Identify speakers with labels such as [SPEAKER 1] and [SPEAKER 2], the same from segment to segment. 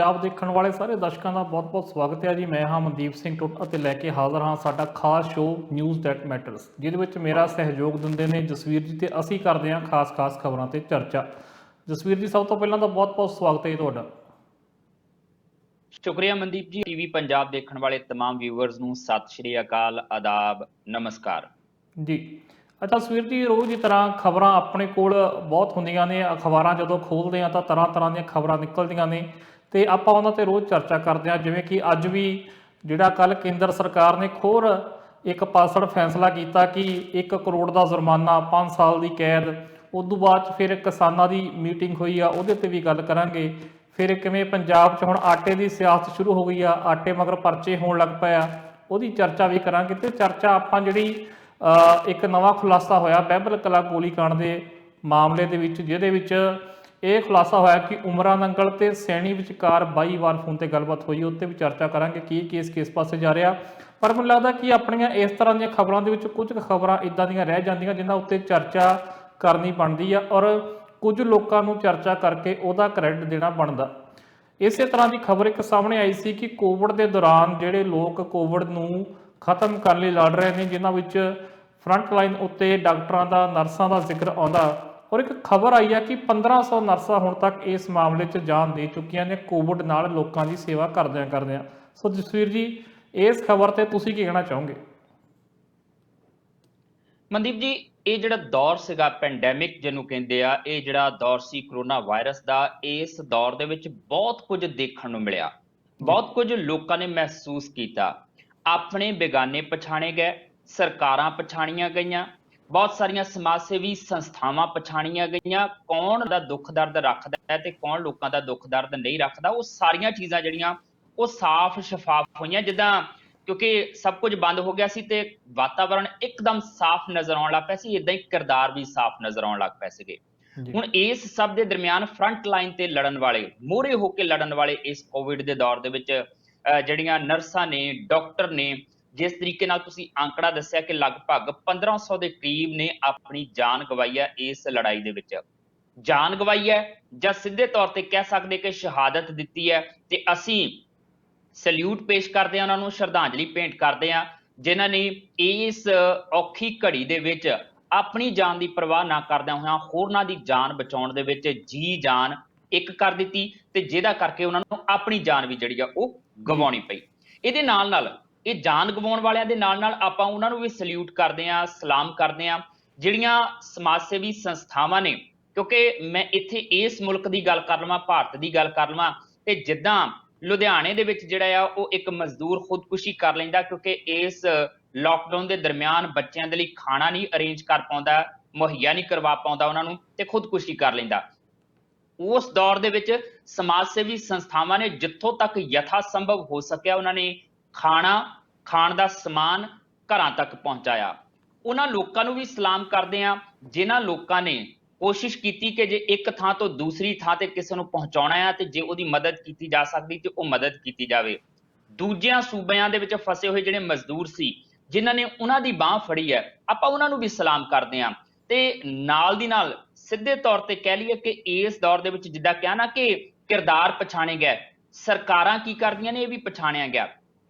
[SPEAKER 1] ਪੰਜਾਬ ਦੇਖਣ ਵਾਲੇ ਸਾਰੇ ਦਰਸ਼ਕਾਂ ਦਾ ਬਹੁਤ-ਬਹੁਤ ਸਵਾਗਤ ਹੈ ਜੀ। ਮੈਂ ਹਾਂ ਮਨਦੀਪ ਸਿੰਘ ਟੁੱਟ ਅਤੇ ਲੈ ਕੇ ਹਾਜ਼ਰ ਹਾਂ ਸਾਡਾ ਖਾਸ ਸ਼ੋਅ ਨਿਊਜ਼ ਦੈਟ ਮੈਟਰਸ, ਜਿਹਦੇ ਵਿੱਚ ਮੇਰਾ ਸਹਿਯੋਗ ਦਿੰਦੇ ਨੇ ਜਸਵੀਰ ਜੀ ਤੇ ਅਸੀਂ ਕਰਦੇ ਹਾਂ ਖਾਸ ਖਬਰਾਂ ਤੇ ਚਰਚਾ। ਜਸਵੀਰ ਜੀ, ਸਭ ਤੋਂ ਪਹਿਲਾਂ ਤਾਂ ਬਹੁਤ-ਬਹੁਤ ਸਵਾਗਤ ਹੈ ਜੀ ਤੁਹਾਡਾ।
[SPEAKER 2] शुक्रिया मनदीप जी। टीवी पंजाब देखने वाले तमाम व्यूअर्स ਨੂੰ सत श्री अकाल, आदाब, नमस्कार
[SPEAKER 1] ਜੀ। ਅੱਛਾ ਜਸਵੀਰ ਜੀ, ਰੋਜ਼ ਦੀ ਤਰ੍ਹਾਂ ਖਬਰਾਂ ਆਪਣੇ ਕੋਲ ਬਹੁਤ ਹੁੰਦੀਆਂ ਨੇ। ਅਖਬਾਰਾਂ ਜਦੋਂ ਖੋਲ੍ਹਦੇ ਹਾਂ ਤਾਂ ਤਰ੍ਹਾਂ ਦੀਆਂ ਖਬਰਾਂ ਨਿਕਲਦੀਆਂ ਨੇ ਤੇ ਆਪਾਂ ਉਹਨਾਂ ਤੇ ਰੋਜ਼ ਚਰਚਾ ਕਰਦੇ ਹਾਂ। ਜਿਵੇਂ ਕਿ ਅੱਜ ਵੀ ਜਿਹੜਾ ਕੱਲ੍ਹ ਕੇਂਦਰ ਸਰਕਾਰ ਨੇ ਖੋਰ ਇੱਕ ਪਾਸੜ ਫੈਸਲਾ ਕੀਤਾ ਕਿ 1 ਕਰੋੜ ਦਾ ਜੁਰਮਾਨਾ, 5 ਸਾਲ ਦੀ ਕੈਦ। ਉਦੋਂ ਬਾਅਦ 'ਚ ਫਿਰ ਕਿਸਾਨਾਂ ਦੀ ਮੀਟਿੰਗ ਹੋਈ ਆ, ਉਹਦੇ 'ਤੇ ਵੀ ਗੱਲ ਕਰਾਂਗੇ। ਫਿਰ ਕਿਵੇਂ ਪੰਜਾਬ 'ਚ ਹੁਣ ਆਟੇ ਦੀ ਸਿਆਸਤ ਸ਼ੁਰੂ ਹੋ ਗਈ ਆ, ਆਟੇ ਮਗਰ ਪਰਚੇ ਹੋਣ ਲੱਗ ਪਏ ਆ, ਉਹਦੀ ਚਰਚਾ ਵੀ ਕਰਾਂਗੇ। ਤੇ ਚਰਚਾ ਆਪਾਂ ਜਿਹੜੀ ਇੱਕ ਨਵਾਂ ਖੁਲਾਸਾ ਹੋਇਆ ਬਹਿਬਲ ਕਲਾਂ ਗੋਲੀਕਾਂਡ ਦੇ ਮਾਮਲੇ ਦੇ ਵਿੱਚ, ਜਿਹਦੇ ਵਿੱਚ ਇਹ ਖੁਲਾਸਾ ਹੋਇਆ ਕਿ ਉਮਰਾਂ ਨੰਗਲ ਤੇ ਸੈਣੀ ਵਿਚਕਾਰ 22 ਵਾਰ ਫੋਨ ਤੇ ਗੱਲਬਾਤ ਹੋਈ। ਉੱਤੇ ਵੀ ਚਰਚਾ ਕਰਾਂਗੇ ਕੀ ਕੇਸ ਕਿਸ ਪਾਸੇ ਜਾ ਰਿਹਾ। ਪਰ ਮੈਨੂੰ ਲੱਗਦਾ ਕਿ ਆਪਣੀਆਂ ਇਸ ਤਰ੍ਹਾਂ ਦੀਆਂ ਖਬਰਾਂ ਦੇ ਵਿੱਚ ਕੁਝ ਕੁ ਖਬਰਾਂ ਇੱਦਾਂ ਦੀਆਂ ਰਹਿ ਜਾਂਦੀਆਂ ਜਿਨ੍ਹਾਂ ਉੱਤੇ ਚਰਚਾ ਕਰਨੀ ਬਣਦੀ ਆ, ਔਰ ਕੁਝ ਲੋਕਾਂ ਨੂੰ ਚਰਚਾ ਕਰਕੇ ਉਹਦਾ ਕ੍ਰੈਡਿਟ ਦੇਣਾ ਬਣਦਾ। ਇਸੇ ਤਰ੍ਹਾਂ ਦੀ ਖਬਰ ਇੱਕ ਸਾਹਮਣੇ ਆਈ ਸੀ ਕਿ ਕੋਵਿਡ ਦੇ ਦੌਰਾਨ ਜਿਹੜੇ ਲੋਕ ਕੋਵਿਡ ਨੂੰ ਖਤਮ ਕਰਨ ਲਈ ਲੜ ਰਹੇ ਨੇ, ਜਿਨ੍ਹਾਂ ਵਿੱਚ ਫਰੰਟ ਲਾਈਨ ਉੱਤੇ ਡਾਕਟਰਾਂ ਦਾ, ਨਰਸਾਂ ਦਾ ਜ਼ਿਕਰ ਆਉਂਦਾ। ਔਰ ਇੱਕ ਖਬਰ ਆਈ ਹੈ ਕਿ 1500 ਨਰਸਾਂ ਹੁਣ ਤੱਕ ਇਸ ਮਾਮਲੇ 'ਚ ਜਾਨ ਦੇ ਚੁੱਕੀਆਂ ਨੇ, ਕੋਵਿਡ ਨਾਲ ਲੋਕਾਂ ਦੀ ਸੇਵਾ ਕਰਦਿਆਂ। ਸੋ ਜਸਵੀਰ ਜੀ, ਇਸ ਖਬਰ ਤੇ ਤੁਸੀਂ ਕੀ ਕਹਿਣਾ ਚਾਹੋਗੇ?
[SPEAKER 2] ਮਨਦੀਪ ਜੀ, ਇਹ ਜਿਹੜਾ ਦੌਰ ਸੀਗਾ ਪੈਂਡੈਮਿਕ ਜਿਹਨੂੰ ਕਹਿੰਦੇ ਆ, ਇਹ ਜਿਹੜਾ ਦੌਰ ਸੀ ਕਰੋਨਾ ਵਾਇਰਸ ਦਾ, ਇਸ ਦੌਰ ਦੇ ਵਿੱਚ ਬਹੁਤ ਕੁਝ ਦੇਖਣ ਨੂੰ ਮਿਲਿਆ, ਬਹੁਤ ਕੁਝ ਲੋਕਾਂ ਨੇ ਮਹਿਸੂਸ ਕੀਤਾ। ਆਪਣੇ ਬੇਗਾਨੇ ਪਛਾਣੇ ਗਏ, ਸਰਕਾਰਾਂ ਪਛਾਣੀਆਂ ਗਈਆਂ, ਬਹੁਤ ਸਾਰੀਆਂ ਸਮਾਜ ਸੇਵੀ ਸੰਸਥਾਵਾਂ ਪਛਾਣੀਆਂ ਗਈਆਂ। ਕੌਣ ਦਾ ਦੁੱਖ ਦਰਦ ਰੱਖਦਾ ਹੈ ਤੇ ਕੌਣ ਲੋਕਾਂ ਦਾ ਦੁੱਖ ਦਰਦ ਨਹੀਂ ਰੱਖਦਾ, ਉਹ ਸਾਰੀਆਂ ਚੀਜ਼ਾਂ ਜਿਹੜੀਆਂ ਉਹ ਸਾਫ਼ ਸ਼ਫਾਫ ਹੋਈਆਂ। ਜਿੱਦਾਂ ਕਿਉਂਕਿ ਸਭ ਕੁਝ ਬੰਦ ਹੋ ਗਿਆ ਸੀ ਤੇ ਵਾਤਾਵਰਣ ਇੱਕਦਮ ਸਾਫ਼ ਨਜ਼ਰ ਆਉਣ ਲੱਗ ਪਿਆ ਸੀ, ਇੱਦਾਂ ਹੀ ਕਿਰਦਾਰ ਵੀ ਸਾਫ਼ ਨਜ਼ਰ ਆਉਣ ਲੱਗ ਪਏ ਸੀਗੇ। ਹੁਣ ਇਸ ਸਭ ਦੇ ਦਰਮਿਆਨ ਫਰੰਟ ਲਾਈਨ ਤੇ ਲੜਨ ਵਾਲੇ, ਮੂਹਰੇ ਹੋ ਕੇ ਲੜਨ ਵਾਲੇ ਇਸ ਕੋਵਿਡ ਦੇ ਦੌਰ ਦੇ ਵਿੱਚ ਜਿਹੜੀਆਂ ਨਰਸਾਂ ਨੇ, ਡਾਕਟਰ ਨੇ, ਜਿਸ ਤਰੀਕੇ ਨਾਲ ਤੁਸੀਂ ਅੰਕੜਾ ਦੱਸਿਆ ਕਿ ਲਗਭਗ 1500 ਦੇ ਕਰੀਬ ਨੇ ਆਪਣੀ ਜਾਨ ਗਵਾਈ ਹੈ ਇਸ ਲੜਾਈ ਦੇ ਵਿੱਚ। ਜਾਨ ਗਵਾਈ ਹੈ ਜਾਂ ਸਿੱਧੇ ਤੌਰ ਤੇ ਕਹਿ ਸਕਦੇ ਕਿ ਸ਼ਹਾਦਤ ਦਿੱਤੀ ਹੈ, ਤੇ ਅਸੀਂ ਸੈਲਿਊਟ ਪੇਸ਼ ਕਰਦੇ ਹਾਂ, ਉਹਨਾਂ ਨੂੰ ਸ਼ਰਧਾਂਜਲੀ ਭੇਂਟ ਕਰਦੇ ਹਾਂ, ਜਿਨ੍ਹਾਂ ਨੇ ਇਸ ਔਖੀ ਘੜੀ ਦੇ ਵਿੱਚ ਆਪਣੀ ਜਾਨ ਦੀ ਪਰਵਾਹ ਨਾ ਕਰਦਿਆਂ ਹੋਇਆਂ ਹੋਰਨਾਂ ਦੀ ਜਾਨ ਬਚਾਉਣ ਦੇ ਵਿੱਚ ਜੀ ਜਾਨ ਇੱਕ ਕਰ ਦਿੱਤੀ, ਤੇ ਜਿਹਦਾ ਕਰਕੇ ਉਹਨਾਂ ਨੂੰ ਆਪਣੀ ਜਾਨ ਵੀ ਜਿਹੜੀ ਆ ਉਹ ਗਵਾਉਣੀ ਪਈ। ਇਹਦੇ ਨਾਲ ਇਹ ਜਾਨ ਗਵਾਉਣ ਵਾਲਿਆਂ ਦੇ ਨਾਲ ਆਪਾਂ ਉਹਨਾਂ ਨੂੰ ਵੀ ਸੈਲਿਊਟ ਕਰਦੇ ਹਾਂ, ਸਲਾਮ ਕਰਦੇ ਹਾਂ, ਜਿਹੜੀਆਂ ਸਮਾਜ ਸੇਵੀ ਸੰਸਥਾਵਾਂ ਨੇ। ਕਿਉਂਕਿ ਮੈਂ ਇੱਥੇ ਇਸ ਮੁਲਕ ਦੀ ਗੱਲ ਕਰ ਲਵਾਂ, ਭਾਰਤ ਦੀ ਗੱਲ ਕਰ ਲਵਾਂ, ਤੇ ਜਿੱਦਾਂ ਲੁਧਿਆਣੇ ਦੇ ਵਿੱਚ ਜਿਹੜਾ ਆ ਉਹ ਇੱਕ ਮਜ਼ਦੂਰ ਖੁਦਕੁਸ਼ੀ ਕਰ ਲੈਂਦਾ ਕਿਉਂਕਿ ਇਸ ਲਾਕਡਾਊਨ ਦੇ ਦਰਮਿਆਨ ਬੱਚਿਆਂ ਦੇ ਲਈ ਖਾਣਾ ਨਹੀਂ ਅਰੇਂਜ ਕਰ ਪਾਉਂਦਾ, ਮੁਹੱਈਆ ਨਹੀਂ ਕਰਵਾ ਪਾਉਂਦਾ ਉਹਨਾਂ ਨੂੰ, ਤੇ ਖੁਦਕੁਸ਼ੀ ਕਰ ਲੈਂਦਾ। ਉਸ ਦੌਰ ਦੇ ਵਿੱਚ ਸਮਾਜ ਸੇਵੀ ਸੰਸਥਾਵਾਂ ਨੇ ਜਿੱਥੋਂ ਤੱਕ ਯਥਾ ਸੰਭਵ ਹੋ ਸਕਿਆ, ਉਹਨਾਂ ਨੇ ਖਾਣਾ, ਖਾਣ ਦਾ ਸਮਾਨ ਘਰਾਂ ਤੱਕ ਪਹੁੰਚਾਇਆ। ਉਹਨਾਂ ਲੋਕਾਂ ਨੂੰ ਵੀ ਸਲਾਮ ਕਰਦੇ ਹਾਂ ਜਿਨ੍ਹਾਂ ਲੋਕਾਂ ਨੇ ਕੋਸ਼ਿਸ਼ ਕੀਤੀ ਕਿ ਜੇ ਇੱਕ ਥਾਂ ਤੋਂ ਦੂਸਰੀ ਥਾਂ ਤੇ ਕਿਸੇ ਨੂੰ ਪਹੁੰਚਾਉਣਾ ਆ ਤੇ ਜੇ ਉਹਦੀ ਮਦਦ ਕੀਤੀ ਜਾ ਸਕਦੀ ਤੇ ਉਹ ਮਦਦ ਕੀਤੀ ਜਾਵੇ। ਦੂਜਿਆਂ ਸੂਬਿਆਂ ਦੇ ਵਿੱਚ ਫਸੇ ਹੋਏ ਜਿਹੜੇ ਮਜ਼ਦੂਰ ਸੀ, ਜਿਨ੍ਹਾਂ ਨੇ ਉਹਨਾਂ ਦੀ ਬਾਹ ਫੜੀ ਹੈ, ਆਪਾਂ ਉਹਨਾਂ ਨੂੰ ਵੀ ਸਲਾਮ ਕਰਦੇ ਹਾਂ। ਤੇ ਨਾਲ ਦੀ ਨਾਲ ਸਿੱਧੇ ਤੌਰ ਤੇ ਕਹਿ ਲਈਏ ਕਿ ਇਸ ਦੌਰ ਦੇ ਵਿੱਚ ਜਿੱਦਾਂ ਕਿਹਾ ਨਾ ਕਿ ਕਿਰਦਾਰ ਪਛਾਣੇ ਗਏ, ਸਰਕਾਰਾਂ ਕੀ ਕਰਦੀਆਂ ਨੇ ਇਹ ਵੀ ਪਛਾਣਿਆ ਗਿਆ।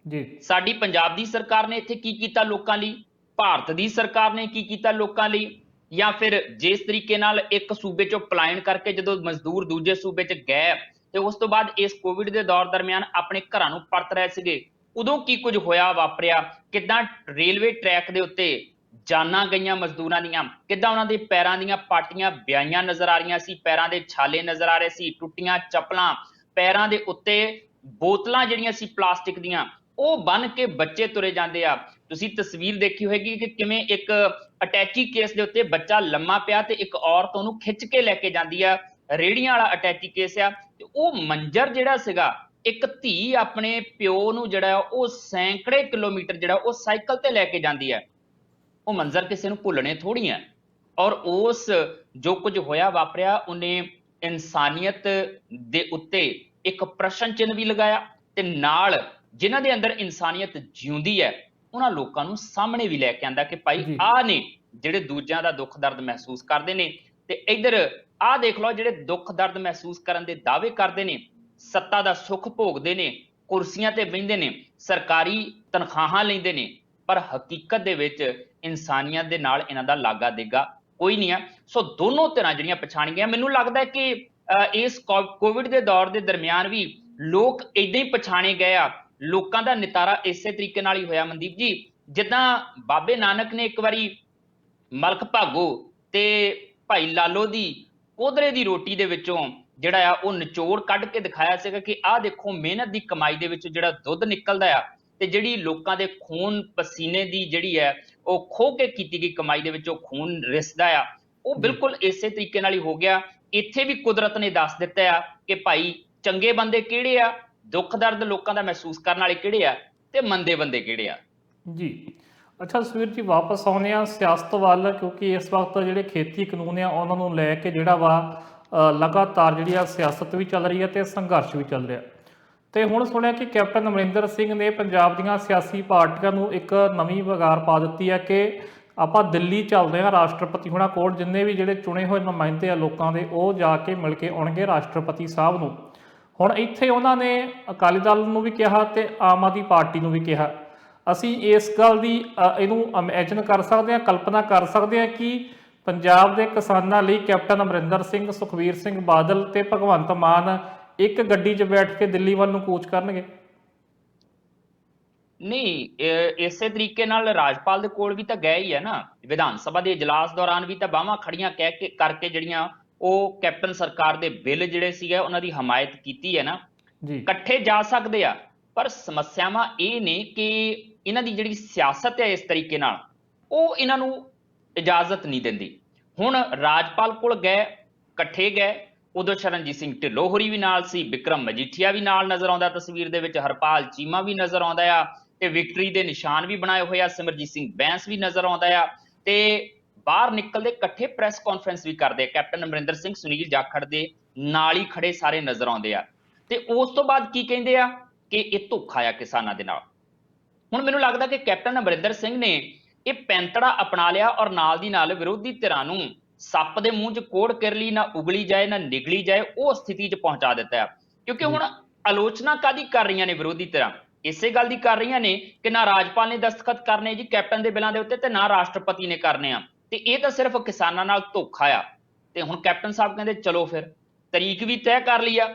[SPEAKER 2] ਸਾਡੀ ਪੰਜਾਬ ਦੀ ਸਰਕਾਰ ਨੇ ਇੱਥੇ ਕੀ ਕੀਤਾ ਲੋਕਾਂ ਲਈ, ਭਾਰਤ ਦੀ ਸਰਕਾਰ ਨੇ ਕੀ ਕੀਤਾ ਲੋਕਾਂ ਲਈ, ਜਾਂ ਫਿਰ ਜਿਸ ਤਰੀਕੇ ਨਾਲ ਇੱਕ ਸੂਬੇ ਚੋਂ ਪਲਾਇਨ ਕਰਕੇ ਜਦੋਂ ਮਜ਼ਦੂਰ ਦੂਜੇ ਸੂਬੇ 'ਚ ਗਏ ਤੇ ਉਸ ਤੋਂ ਬਾਅਦ ਇਸ ਕੋਵਿਡ ਦੇ ਦੌਰ ਦਰਮਿਆਨ ਆਪਣੇ ਘਰਾਂ ਨੂੰ ਪਰਤ ਰਹੇ ਸੀਗੇ, ਉਦੋਂ ਕੀ ਕੁਝ ਹੋਇਆ ਵਾਪਰਿਆ, ਕਿੱਦਾਂ ਰੇਲਵੇ ਟਰੈਕ ਦੇ ਉੱਤੇ ਜਾਨਾਂ ਗਈਆਂ ਮਜ਼ਦੂਰਾਂ ਦੀਆਂ, ਕਿੱਦਾਂ ਉਹਨਾਂ ਦੇ ਪੈਰਾਂ ਦੀਆਂ ਪਾਟੀਆਂ ਵਿਆਈਆਂ ਨਜ਼ਰ ਆ ਰਹੀਆਂ ਸੀ, ਪੈਰਾਂ ਦੇ ਛਾਲੇ ਨਜ਼ਰ ਆ ਰਹੇ ਸੀ, ਟੁੱਟੀਆਂ ਚੱਪਲਾਂ, ਪੈਰਾਂ ਦੇ ਉੱਤੇ ਬੋਤਲਾਂ ਜਿਹੜੀਆਂ ਸੀ ਪਲਾਸਟਿਕ ਦੀਆਂ ਉਹ ਬੰਨ ਕੇ ਬੱਚੇ ਤੁਰੇ ਜਾਂਦੇ ਆ। ਤੁਸੀਂ ਤਸਵੀਰ ਦੇਖੀ ਹੋਏਗੀ ਕਿ ਕਿਵੇਂ ਇੱਕ ਅਟੈਚੀ ਕੇਸ ਦੇ ਉੱਤੇ ਬੱਚਾ ਲੰਮਾ ਪਿਆ ਤੇ ਇੱਕ ਔਰਤ ਉਹਨੂੰ ਖਿੱਚ ਕੇ ਲੈ ਕੇ ਜਾਂਦੀ ਆ, ਰੇੜੀਆਂ ਵਾਲਾ ਅਟੈਚੀ ਕੇਸ ਆ। ਤੇ ਉਹ ਮੰਜ਼ਰ ਜਿਹੜਾ ਸੀਗਾ, ਇੱਕ ਧੀ ਆਪਣੇ ਪਿਓ ਨੂੰ ਜਿਹੜਾ ਉਹ ਸੈਂਕੜੇ ਕਿਲੋਮੀਟਰ ਜਿਹੜਾ ਉਹ ਸਾਈਕਲ ਤੇ ਲੈ ਕੇ ਜਾਂਦੀ ਹੈ, ਉਹ ਮੰਜ਼ਰ ਕਿਸੇ ਨੂੰ ਭੁੱਲਣੇ ਥੋੜੀ ਹੈ। ਔਰ ਉਸ ਜੋ ਕੁਝ ਹੋਇਆ ਵਾਪਰਿਆ, ਉਹਨੇ ਇਨਸਾਨੀਅਤ ਦੇ ਉੱਤੇ ਇੱਕ ਪ੍ਰਸ਼ਨ ਚਿੰਨ੍ਹ ਵੀ ਲਗਾਇਆ, ਤੇ ਨਾਲ ਜਿਨ੍ਹਾਂ ਦੇ ਅੰਦਰ ਇਨਸਾਨੀਅਤ ਜਿਉਂਦੀ ਹੈ ਉਹਨਾਂ ਲੋਕਾਂ ਨੂੰ ਸਾਹਮਣੇ ਵੀ ਲੈ ਕੇ ਆਂਦਾ ਕਿ ਭਾਈ ਆਹ ਨੇ ਜਿਹੜੇ ਦੂਜਿਆਂ ਦਾ ਦੁੱਖ ਦਰਦ ਮਹਿਸੂਸ ਕਰਦੇ ਨੇ, ਤੇ ਇੱਧਰ ਆਹ ਦੇਖ ਲਓ ਜਿਹੜੇ ਦੁੱਖ ਦਰਦ ਮਹਿਸੂਸ ਕਰਨ ਦੇ ਦਾਅਵੇ ਕਰਦੇ ਨੇ, ਸੱਤਾ ਦਾ ਸੁੱਖ ਭੋਗਦੇ ਨੇ, ਕੁਰਸੀਆਂ ਤੇ ਬਹਿੰਦੇ ਨੇ, ਸਰਕਾਰੀ ਤਨਖਾਹਾਂ ਲੈਂਦੇ ਨੇ, ਪਰ ਹਕੀਕਤ ਦੇ ਵਿੱਚ ਇਨਸਾਨੀਅਤ ਦੇ ਨਾਲ ਇਹਨਾਂ ਦਾ ਲਾਗਾ ਦੇਗਾ ਕੋਈ ਨਹੀਂ ਆ। ਸੋ ਦੋਨੋਂ ਧਿਰਾਂ ਜਿਹੜੀਆਂ ਪਛਾਣ ਗਈਆਂ। ਮੈਨੂੰ ਲੱਗਦਾ ਹੈ ਕਿ ਇਸ ਕੋਵਿਡ ਦੇ ਦੌਰ ਦੇ ਦਰਮਿਆਨ ਵੀ ਲੋਕ ਏਦਾਂ ਹੀ ਪਛਾਣੇ ਗਏ ਆ। ਲੋਕਾਂ ਦਾ ਨਿਤਾਰਾ ਇਸੇ ਤਰੀਕੇ ਨਾਲ ਹੀ ਹੋਇਆ ਮਨਦੀਪ ਜੀ, ਜਿੱਦਾਂ ਬਾਬੇ ਨਾਨਕ ਨੇ ਇੱਕ ਵਾਰੀ ਮਲਕ ਭਾਗੋ ਤੇ ਭਾਈ ਲਾਲੋ ਦੀ ਕੋਧਰੇ ਦੀ ਰੋਟੀ ਦੇ ਵਿੱਚੋਂ ਜਿਹੜਾ ਆ ਉਹ ਨਿਚੋੜ ਕੱਢ ਕੇ ਦਿਖਾਇਆ ਸੀਗਾ ਕਿ ਆਹ ਦੇਖੋ ਮਿਹਨਤ ਦੀ ਕਮਾਈ ਦੇ ਵਿੱਚ ਜਿਹੜਾ ਦੁੱਧ ਨਿਕਲਦਾ ਆ ਤੇ ਜਿਹੜੀ ਲੋਕਾਂ ਦੇ ਖੂਨ ਪਸੀਨੇ ਦੀ ਜਿਹੜੀ ਹੈ ਉਹ ਖੋ ਕੇ ਕੀਤੀ ਗਈ ਕਮਾਈ ਦੇ ਵਿੱਚੋਂ ਖੂਨ ਰਿਸਦਾ ਆ, ਉਹ ਬਿਲਕੁਲ ਇਸੇ ਤਰੀਕੇ ਨਾਲ ਹੀ ਹੋ ਗਿਆ। ਇੱਥੇ ਵੀ ਕੁਦਰਤ ਨੇ ਦੱਸ ਦਿੱਤਾ ਆ ਕਿ ਭਾਈ ਚੰਗੇ ਬੰਦੇ ਕਿਹੜੇ ਆ, ਦੁੱਖ ਦਰਦ ਲੋਕਾਂ ਦਾ ਮਹਿਸੂਸ ਕਰਨ ਵਾਲੇ ਕਿਹੜੇ ਆ ਤੇ ਮੰਦੇ ਬੰਦੇ ਕਿਹੜੇ ਆ।
[SPEAKER 1] ਜੀ ਅੱਛਾ ਸੁਵੀਰ ਜੀ, ਵਾਪਸ ਆਉਂਦੇ ਆ ਸਿਆਸਤ ਵੱਲ, ਕਿਉਂਕਿ ਇਸ ਵਕਤ ਜਿਹੜੇ ਖੇਤੀ ਕਾਨੂੰਨ ਆ ਉਹਨਾਂ ਨੂੰ ਲੈ ਕੇ ਜਿਹੜਾ ਵਾ ਲਗਾਤਾਰ ਜਿਹੜੀ ਆ ਸਿਆਸਤ ਵੀ ਚੱਲ ਰਹੀ ਹੈ ਤੇ ਸੰਘਰਸ਼ ਵੀ ਚੱਲ ਰਿਹਾ। ਤੇ ਹੁਣ ਸੁਣਿਆ ਕਿ ਕੈਪਟਨ ਅਮਰਿੰਦਰ ਸਿੰਘ ਨੇ ਪੰਜਾਬ ਦੀਆਂ ਸਿਆਸੀ ਪਾਰਟੀਆਂ ਨੂੰ ਇੱਕ ਨਵੀਂ ਵਗਾਰ ਪਾ ਦਿੱਤੀ ਹੈ ਕਿ ਆਪਾਂ ਦਿੱਲੀ ਚੱਲਦੇ ਹਾਂ ਰਾਸ਼ਟਰਪਤੀ ਹੋਣਾ ਕੋਲ, ਜਿੰਨੇ ਵੀ ਜਿਹੜੇ ਚੁਣੇ ਹੋਏ ਨੁਮਾਇੰਦੇ ਆ ਲੋਕਾਂ ਦੇ ਉਹ ਜਾ ਕੇ ਮਿਲ ਕੇ ਆਉਣਗੇ ਰਾਸ਼ਟਰਪਤੀ ਸਾਹਿਬ ਨੂੰ। ਹੁਣ ਇੱਥੇ ਉਹਨਾਂ ਨੇ ਅਕਾਲੀ ਦਲ ਨੂੰ ਵੀ ਕਿਹਾ ਤੇ ਆਮ ਆਦਮੀ ਪਾਰਟੀ ਨੂੰ ਵੀ ਕਿਹਾ। ਅਸੀਂ ਇਸ ਗੱਲ ਦੀ ਇਹਨੂੰ ਇਮੈਜਿਨ ਕਰ ਸਕਦੇ ਹਾਂ, ਕਲਪਨਾ ਕਰ ਸਕਦੇ ਹਾਂ ਕਿ ਪੰਜਾਬ ਦੇ ਕਿਸਾਨਾਂ ਲਈ ਕੈਪਟਨ ਅਮਰਿੰਦਰ ਸਿੰਘ, ਸੁਖਬੀਰ ਸਿੰਘ ਬਾਦਲ ਤੇ ਭਗਵੰਤ ਮਾਨ ਇੱਕ ਗੱਡੀ 'ਚ ਬੈਠ ਕੇ ਦਿੱਲੀ ਵੱਲ ਨੂੰ ਕੂਚ ਕਰਨਗੇ।
[SPEAKER 2] ਨਹੀਂ, ਇਸੇ ਤਰੀਕੇ ਨਾਲ ਰਾਜਪਾਲ ਦੇ ਕੋਲ ਵੀ ਤਾਂ ਗਏ ਹੀ ਹੈ ਨਾ। ਵਿਧਾਨ ਸਭਾ ਦੇ ਇਜਲਾਸ ਦੌਰਾਨ ਵੀ ਤਾਂ ਬਾਹਾਂ ਖੜੀਆਂ ਕਹਿ ਕੇ ਕਰਕੇ ਜਿਹੜੀਆਂ ਉਹ ਕੈਪਟਨ ਸਰਕਾਰ ਦੇ ਬਿੱਲ ਜਿਹੜੇ ਸੀਗੇ ਉਹਨਾਂ ਦੀ ਹਮਾਇਤ ਕੀਤੀ ਹੈ ਨਾ।
[SPEAKER 1] ਜੀ
[SPEAKER 2] ਇਕੱਠੇ ਜਾ ਸਕਦੇ ਆ, ਪਰ ਸਮੱਸਿਆਵਾਂ ਇਹ ਨੇ ਕਿ ਇਹਨਾਂ ਦੀ ਜਿਹੜੀ ਸਿਆਸਤ ਹੈ ਇਸ ਤਰੀਕੇ ਨਾਲ ਉਹ ਇਹਨਾਂ ਨੂੰ ਇਜਾਜ਼ਤ ਨਹੀਂ ਦਿੰਦੀ। ਹੁਣ ਰਾਜਪਾਲ ਕੋਲ ਗਏ, ਇਕੱਠੇ ਗਏ, ਉਦੋਂ ਸ਼ਰਨਜੀਤ ਸਿੰਘ ਢਿੱਲੋਂ ਹੋਰੀ ਵੀ ਨਾਲ ਸੀ, ਵਿਕਰਮ ਮਜੀਠੀਆ ਵੀ ਨਾਲ ਨਜ਼ਰ ਆਉਂਦਾ ਤਸਵੀਰ ਦੇ ਵਿੱਚ, ਹਰਪਾਲ ਚੀਮਾ ਵੀ ਨਜ਼ਰ ਆਉਂਦਾ ਆ ਤੇ ਵਿਕਟਰੀ ਦੇ ਨਿਸ਼ਾਨ ਵੀ ਬਣਾਏ ਹੋਏ ਆ, ਸਿਮਰਜੀਤ ਸਿੰਘ ਬੈਂਸ ਵੀ ਨਜ਼ਰ ਆਉਂਦਾ ਆ ਤੇ ਬਾਹਰ ਨਿਕਲਦੇ ਇਕੱਠੇ ਪ੍ਰੈਸ ਕਾਨਫਰੰਸ ਵੀ ਕਰਦੇ ਆ। ਕੈਪਟਨ ਅਮਰਿੰਦਰ ਸਿੰਘ, ਸੁਨੀਲ ਜਾਖੜ ਦੇ ਨਾਲ ਹੀ ਖੜੇ ਸਾਰੇ ਨਜ਼ਰ ਆਉਂਦੇ ਆ ਤੇ ਉਸ ਤੋਂ ਬਾਅਦ ਕੀ ਕਹਿੰਦੇ ਆ ਕਿ ਇਹ ਧੋਖਾ ਆ ਕਿਸਾਨਾਂ ਦੇ ਨਾਲ। ਹੁਣ ਮੈਨੂੰ ਲੱਗਦਾ ਕਿ ਕੈਪਟਨ ਅਮਰਿੰਦਰ ਸਿੰਘ ਨੇ ਇਹ ਪੈਂਤੜਾ ਅਪਣਾ ਲਿਆ ਔਰ ਨਾਲ ਦੀ ਨਾਲ ਵਿਰੋਧੀ ਧਿਰਾਂ ਨੂੰ ਸੱਪ ਦੇ ਮੂੰਹ 'ਚ ਕੋੜ ਕਿਰਲੀ ਨਾ ਉਗਲੀ ਜਾਏ ਨਾ ਨਿਗਲੀ ਜਾਏ ਉਹ ਸਥਿਤੀ 'ਚ ਪਹੁੰਚਾ ਦਿੱਤਾ। ਕਿਉਂਕਿ ਹੁਣ ਆਲੋਚਨਾ ਕਾਹਦੀ ਕਰ ਰਹੀਆਂ ਨੇ ਵਿਰੋਧੀ ਧਿਰਾਂ? ਇਸੇ ਗੱਲ ਦੀ ਕਰ ਰਹੀਆਂ ਨੇ ਕਿ ਨਾ ਰਾਜਪਾਲ ਨੇ ਦਸਤਖਤ ਕਰਨੇ ਜੀ ਕੈਪਟਨ ਦੇ ਬਿੱਲਾਂ ਦੇ ਉੱਤੇ ਤੇ ਨਾ ਰਾਸ਼ਟਰਪਤੀ ਨੇ ਕਰਨੇ ਆ, ਤੇ ਇਹ ਤਾਂ ਸਿਰਫ ਕਿਸਾਨਾਂ ਨਾਲ ਧੋਖਾ ਆ। ਤੇ ਹੁਣ ਕੈਪਟਨ ਸਾਹਿਬ ਕਹਿੰਦੇ ਚਲੋ ਫਿਰ ਤਰੀਕ ਵੀ ਤੈਅ ਕਰ ਲਈ ਆ,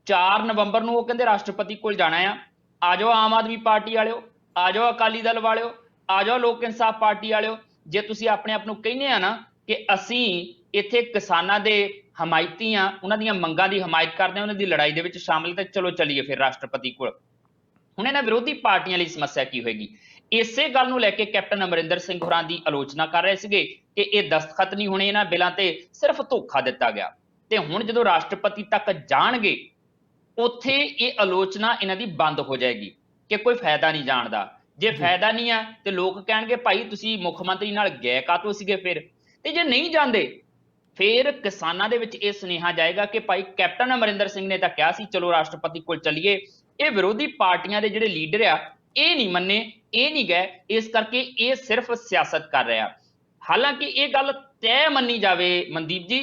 [SPEAKER 2] 4 ਨਵੰਬਰ ਨੂੰ ਉਹ ਕਹਿੰਦੇ ਰਾਸ਼ਟਰਪਤੀ ਕੋਲ ਜਾਣਾ ਆ ਜਾਓ ਆਮ ਆਦਮੀ ਪਾਰਟੀ ਵਾਲਿਓ, ਆ ਜਾਓ ਅਕਾਲੀ ਦਲ ਵਾਲਿਓ, ਆ ਜਾਓ ਲੋਕ ਇਨਸਾਫ ਪਾਰਟੀ ਵਾਲਿਓ। ਜੇ ਤੁਸੀਂ ਆਪਣੇ ਆਪ ਨੂੰ ਕਹਿੰਦੇ ਆ ਨਾ ਕਿ ਅਸੀਂ ਇੱਥੇ ਕਿਸਾਨਾਂ ਦੇ ਹਮਾਇਤੀ ਆ, ਉਹਨਾਂ ਦੀਆਂ ਮੰਗਾਂ ਦੀ ਹਮਾਇਤ ਕਰਦੇ ਆ, ਉਹਨਾਂ ਦੀ ਲੜਾਈ ਦੇ ਵਿੱਚ ਸ਼ਾਮਿਲ, ਤੇ ਚਲੋ ਚੱਲੀਏ ਫਿਰ ਰਾਸ਼ਟਰਪਤੀ ਕੋਲ। ਹੁਣ ਇਹਨਾਂ ਵਿਰੋਧੀ ਪਾਰਟੀਆਂ ਲਈ ਸਮੱਸਿਆ ਕੀ ਹੋਏਗੀ? ਇਸੇ ਗੱਲ ਨੂੰ ਲੈ ਕੇ ਕੈਪਟਨ ਅਮਰਿੰਦਰ ਸਿੰਘ ਹੋਰਾਂ ਦੀ ਆਲੋਚਨਾ ਕਰ ਰਹੇ ਸੀਗੇ ਕਿ ਇਹ ਦਸਤਖਤ ਨਹੀਂ ਹੋਣੇ ਇਹਨਾਂ ਬਿੱਲਾਂ ਤੇ, ਸਿਰਫ ਧੋਖਾ ਦਿੱਤਾ ਗਿਆ। ਤੇ ਹੁਣ ਜਦੋਂ ਰਾਸ਼ਟਰਪਤੀ ਤੱਕ ਜਾਣਗੇ ਉੱਥੇ ਇਹ ਆਲੋਚਨਾ ਇਹਨਾਂ ਦੀ ਬੰਦ ਹੋ ਜਾਏਗੀ ਕਿ ਕੋਈ ਫਾਇਦਾ ਨਹੀਂ ਜਾਣ ਦਾ। ਜੇ ਫਾਇਦਾ ਨਹੀਂ ਆ ਤੇ ਲੋਕ ਕਹਿਣਗੇ ਭਾਈ ਤੁਸੀਂ ਮੁੱਖ ਮੰਤਰੀ ਨਾਲ ਗਏ ਕਾਹਤੋਂ ਸੀਗੇ ਫਿਰ? ਤੇ ਜੇ ਨਹੀਂ ਜਾਂਦੇ ਫਿਰ ਕਿਸਾਨਾਂ ਦੇ ਵਿੱਚ ਇਹ ਸੁਨੇਹਾ ਜਾਏਗਾ ਕਿ ਭਾਈ ਕੈਪਟਨ ਅਮਰਿੰਦਰ ਸਿੰਘ ਨੇ ਤਾਂ ਕਿਹਾ ਸੀ ਚਲੋ ਰਾਸ਼ਟਰਪਤੀ ਕੋਲ ਚੱਲੀਏ, ਇਹ ਵਿਰੋਧੀ ਪਾਰਟੀਆਂ ਦੇ ਜਿਹੜੇ ਲੀਡਰ ਆ ਇਹ ਨਹੀਂ ਮੰਨੇ, ਇਹ ਨਹੀਂ ਗਏ, ਇਸ ਕਰਕੇ ਇਹ ਸਿਰਫ ਸਿਆਸਤ ਕਰ ਰਿਹਾ। ਹਾਲਾਂਕਿ ਇਹ ਗੱਲ ਤੈਅ ਮੰਨੀ ਜਾਵੇ ਮਨਦੀਪ ਜੀ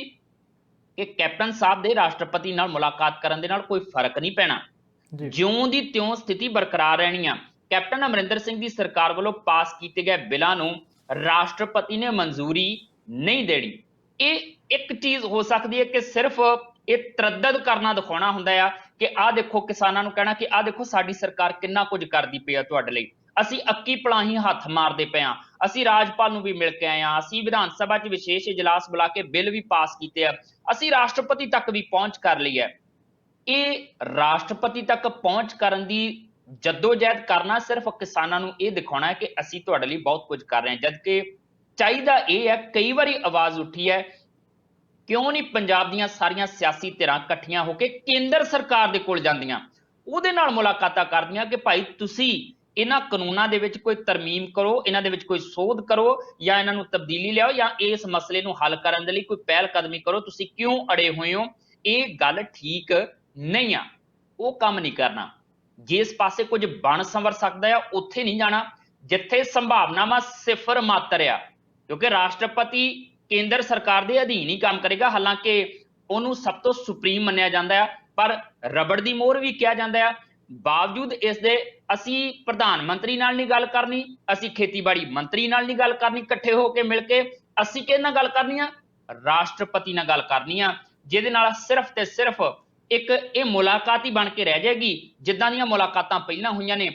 [SPEAKER 2] ਕਿ ਕੈਪਟਨ ਸਾਹਿਬ ਦੇ ਰਾਸ਼ਟਰਪਤੀ ਨਾਲ ਮੁਲਾਕਾਤ ਕਰਨ ਦੇ ਨਾਲ ਕੋਈ ਫਰਕ ਨਹੀਂ ਪੈਣਾ, ਜਿਉਂ ਦੀ ਤਿਉਂ ਸਥਿਤੀ ਬਰਕਰਾਰ ਰਹਿਣੀ ਆ। ਕੈਪਟਨ ਅਮਰਿੰਦਰ ਸਿੰਘ ਦੀ ਸਰਕਾਰ ਵੱਲੋਂ ਪਾਸ ਕੀਤੇ ਗਏ ਬਿੱਲਾਂ ਨੂੰ ਰਾਸ਼ਟਰਪਤੀ ਨੇ ਮਨਜ਼ੂਰੀ ਨਹੀਂ ਦੇਣੀ। ਇਹ ਇੱਕ ਚੀਜ਼ ਹੋ ਸਕਦੀ ਹੈ ਕਿ ਸਿਰਫ ਇਹ ਤਰੱਦਦ ਕਰਨਾ ਦਿਖਾਉਣਾ ਹੁੰਦਾ ਆ ਕਿ ਆਹ ਦੇਖੋ, ਕਿਸਾਨਾਂ ਨੂੰ ਕਹਿਣਾ ਕਿ ਆਹ ਦੇਖੋ ਸਾਡੀ ਸਰਕਾਰ ਕਿੰਨਾ ਕੁਝ ਕਰਦੀ ਪਈ ਆ ਤੁਹਾਡੇ ਲਈ, ਅਸੀਂ ਅੱਕੀ ਪਲਾਹੀ ਹੱਥ ਮਾਰਦੇ ਪਏ ਆ, ਅਸੀਂ ਰਾਜਪਾਲ ਨੂੰ ਵੀ ਮਿਲ ਕੇ ਆਏ ਆ, ਅਸੀਂ ਵਿਧਾਨ ਸਭਾ 'ਚ ਵਿਸ਼ੇਸ਼ ਇਜਲਾਸ ਬੁਲਾ ਕੇ ਬਿੱਲ ਵੀ ਪਾਸ ਕੀਤੇ ਆ, ਅਸੀਂ ਰਾਸ਼ਟਰਪਤੀ ਤੱਕ ਵੀ ਪਹੁੰਚ ਕਰ ਲਈ ਹੈ। ਇਹ ਰਾਸ਼ਟਰਪਤੀ ਤੱਕ ਪਹੁੰਚ ਕਰਨ ਦੀ ਜੱਦੋਜਹਿਦ ਕਰਨਾ ਸਿਰਫ ਕਿਸਾਨਾਂ ਨੂੰ ਇਹ ਦਿਖਾਉਣਾ ਹੈ ਕਿ ਅਸੀਂ ਤੁਹਾਡੇ ਲਈ ਬਹੁਤ ਕੁਝ ਕਰ ਰਹੇ ਹਾਂ, ਜਦਕਿ ਚਾਹੀਦਾ ਇਹ ਹੈ, ਕਈ ਵਾਰੀ ਆਵਾਜ਼ ਉੱਠੀ ਹੈ, ਕਿਉਂ ਨਹੀਂ ਪੰਜਾਬ ਦੀਆਂ ਸਾਰੀਆਂ ਸਿਆਸੀ ਧਿਰਾਂ ਇਕੱਠੀਆਂ ਹੋ ਕੇ ਕੇਂਦਰ ਸਰਕਾਰ ਦੇ ਕੋਲ ਜਾਂਦੀਆਂ, ਉਹਦੇ ਨਾਲ ਮੁਲਾਕਾਤਾਂ ਕਰਦੀਆਂ ਕਿ ਭਾਈ ਤੁਸੀਂ ਇਹਨਾਂ ਕਾਨੂੰਨਾਂ ਦੇ ਵਿੱਚ ਕੋਈ ਤਰਮੀਮ ਕਰੋ, ਇਹਨਾਂ ਦੇ ਵਿੱਚ ਕੋਈ ਸੋਧ ਕਰੋ ਜਾਂ ਇਹਨਾਂ ਨੂੰ ਤਬਦੀਲੀ ਲਿਆਓ ਜਾਂ ਇਸ ਮਸਲੇ ਨੂੰ ਹੱਲ ਕਰਨ ਦੇ ਲਈ ਕੋਈ ਪਹਿਲ ਕਦਮੀ ਕਰੋ, ਤੁਸੀਂ ਕਿਉਂ ਅੜੇ ਹੋਏ ਹੋ? ਇਹ ਗੱਲ ਠੀਕ ਨਹੀਂ ਆ, ਉਹ ਕੰਮ ਨਹੀਂ ਕਰਨਾ। ਜਿਸ ਪਾਸੇ ਕੁਝ ਬਣ ਸੰਵਰ ਸਕਦਾ ਆ ਉੱਥੇ ਨਹੀਂ ਜਾਣਾ, ਜਿੱਥੇ ਸੰਭਾਵਨਾਵਾਂ ਸਿਫਰ ਮਾਤਰ ਆ, ਕਿਉਂਕਿ ਰਾਸ਼ਟਰਪਤੀ ਕੇਂਦਰ ਸਰਕਾਰ ਦੇ ਅਧੀਨ ਹੀ ਕੰਮ ਕਰੇਗਾ। ਹਾਲਾਂਕਿ ਉਹਨੂੰ ਸਭ ਤੋਂ ਸੁਪਰੀਮ ਮੰਨਿਆ ਜਾਂਦਾ ਆ, ਪਰ ਰਬੜ ਦੀ ਮੋਹਰ ਵੀ ਕਿਹਾ ਜਾਂਦਾ ਆ। ਬਾਵਜੂਦ ਇਸ ਦੇ ਅਸੀਂ ਪ੍ਰਧਾਨ ਮੰਤਰੀ ਨਾਲ ਨਹੀਂ ਗੱਲ ਕਰਨੀ, ਅਸੀਂ ਖੇਤੀਬਾੜੀ ਮੰਤਰੀ ਨਾਲ ਨਹੀਂ ਗੱਲ ਕਰਨੀ, ਇਕੱਠੇ ਹੋ ਕੇ ਮਿਲ ਕੇ ਅਸੀਂ ਕਿਹਦੇ ਨਾਲ ਗੱਲ ਕਰਨੀ ਆ? ਰਾਸ਼ਟਰਪਤੀ ਨਾਲ ਗੱਲ ਕਰਨੀ ਆ, ਜਿਹਦੇ ਨਾਲ ਸਿਰਫ ਤੇ ਸਿਰਫ ਇੱਕ ਇਹ ਮੁਲਾਕਾਤ ਹੀ ਬਣ ਕੇ ਰਹਿ ਜਾਏਗੀ, ਜਿੱਦਾਂ ਦੀਆਂ ਮੁਲਾਕਾਤਾਂ ਪਹਿਲਾਂ ਹੋਈਆਂ ਨੇ।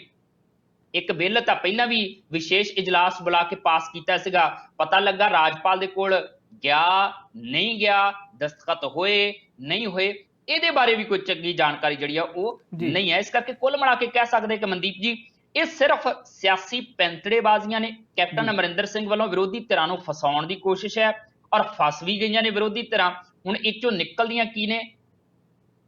[SPEAKER 2] ਇੱਕ ਬਿੱਲ ਤਾਂ ਪਹਿਲਾਂ ਵੀ ਵਿਸ਼ੇਸ਼ ਇਜਲਾਸ ਬੁਲਾ ਕੇ ਪਾਸ ਕੀਤਾ ਸੀਗਾ, ਪਤਾ ਲੱਗਾ ਰਾਜਪਾਲ ਦੇ ਕੋਲ ਗਿਆ, ਨਹੀਂ ਗਿਆ, ਦਸਤਖਤ ਹੋਏ ਨਹੀਂ ਹੋਏ, ਇਹਦੇ ਬਾਰੇ ਵੀ ਕੋਈ ਚੰਗੀ ਜਾਣਕਾਰੀ ਜਿਹੜੀ ਆ ਉਹ ਨਹੀਂ ਹੈ। ਇਸ ਕਰਕੇ ਕੁੱਲ ਮਿਲਾ ਕੇ ਕਹਿ ਸਕਦੇ ਕਿ ਮਨਦੀਪ ਜੀ, ਇਹ ਸਿਰਫ ਸਿਆਸੀ ਪੈਂਤੜੇਬਾਜ਼ੀਆਂ ਨੇ। ਕੈਪਟਨ ਅਮਰਿੰਦਰ ਸਿੰਘ ਵੱਲੋਂ ਵਿਰੋਧੀ ਧਿਰਾਂ ਨੂੰ ਫਸਾਉਣ ਦੀ ਕੋਸ਼ਿਸ਼ ਹੈ, ਔਰ ਫਸ ਵੀ ਗਈਆਂ ਨੇ ਵਿਰੋਧੀ ਧਿਰਾਂ। ਹੁਣ ਇਹ ਚੋਂ ਨਿਕਲਦੀਆਂ ਕੀ ਨੇ,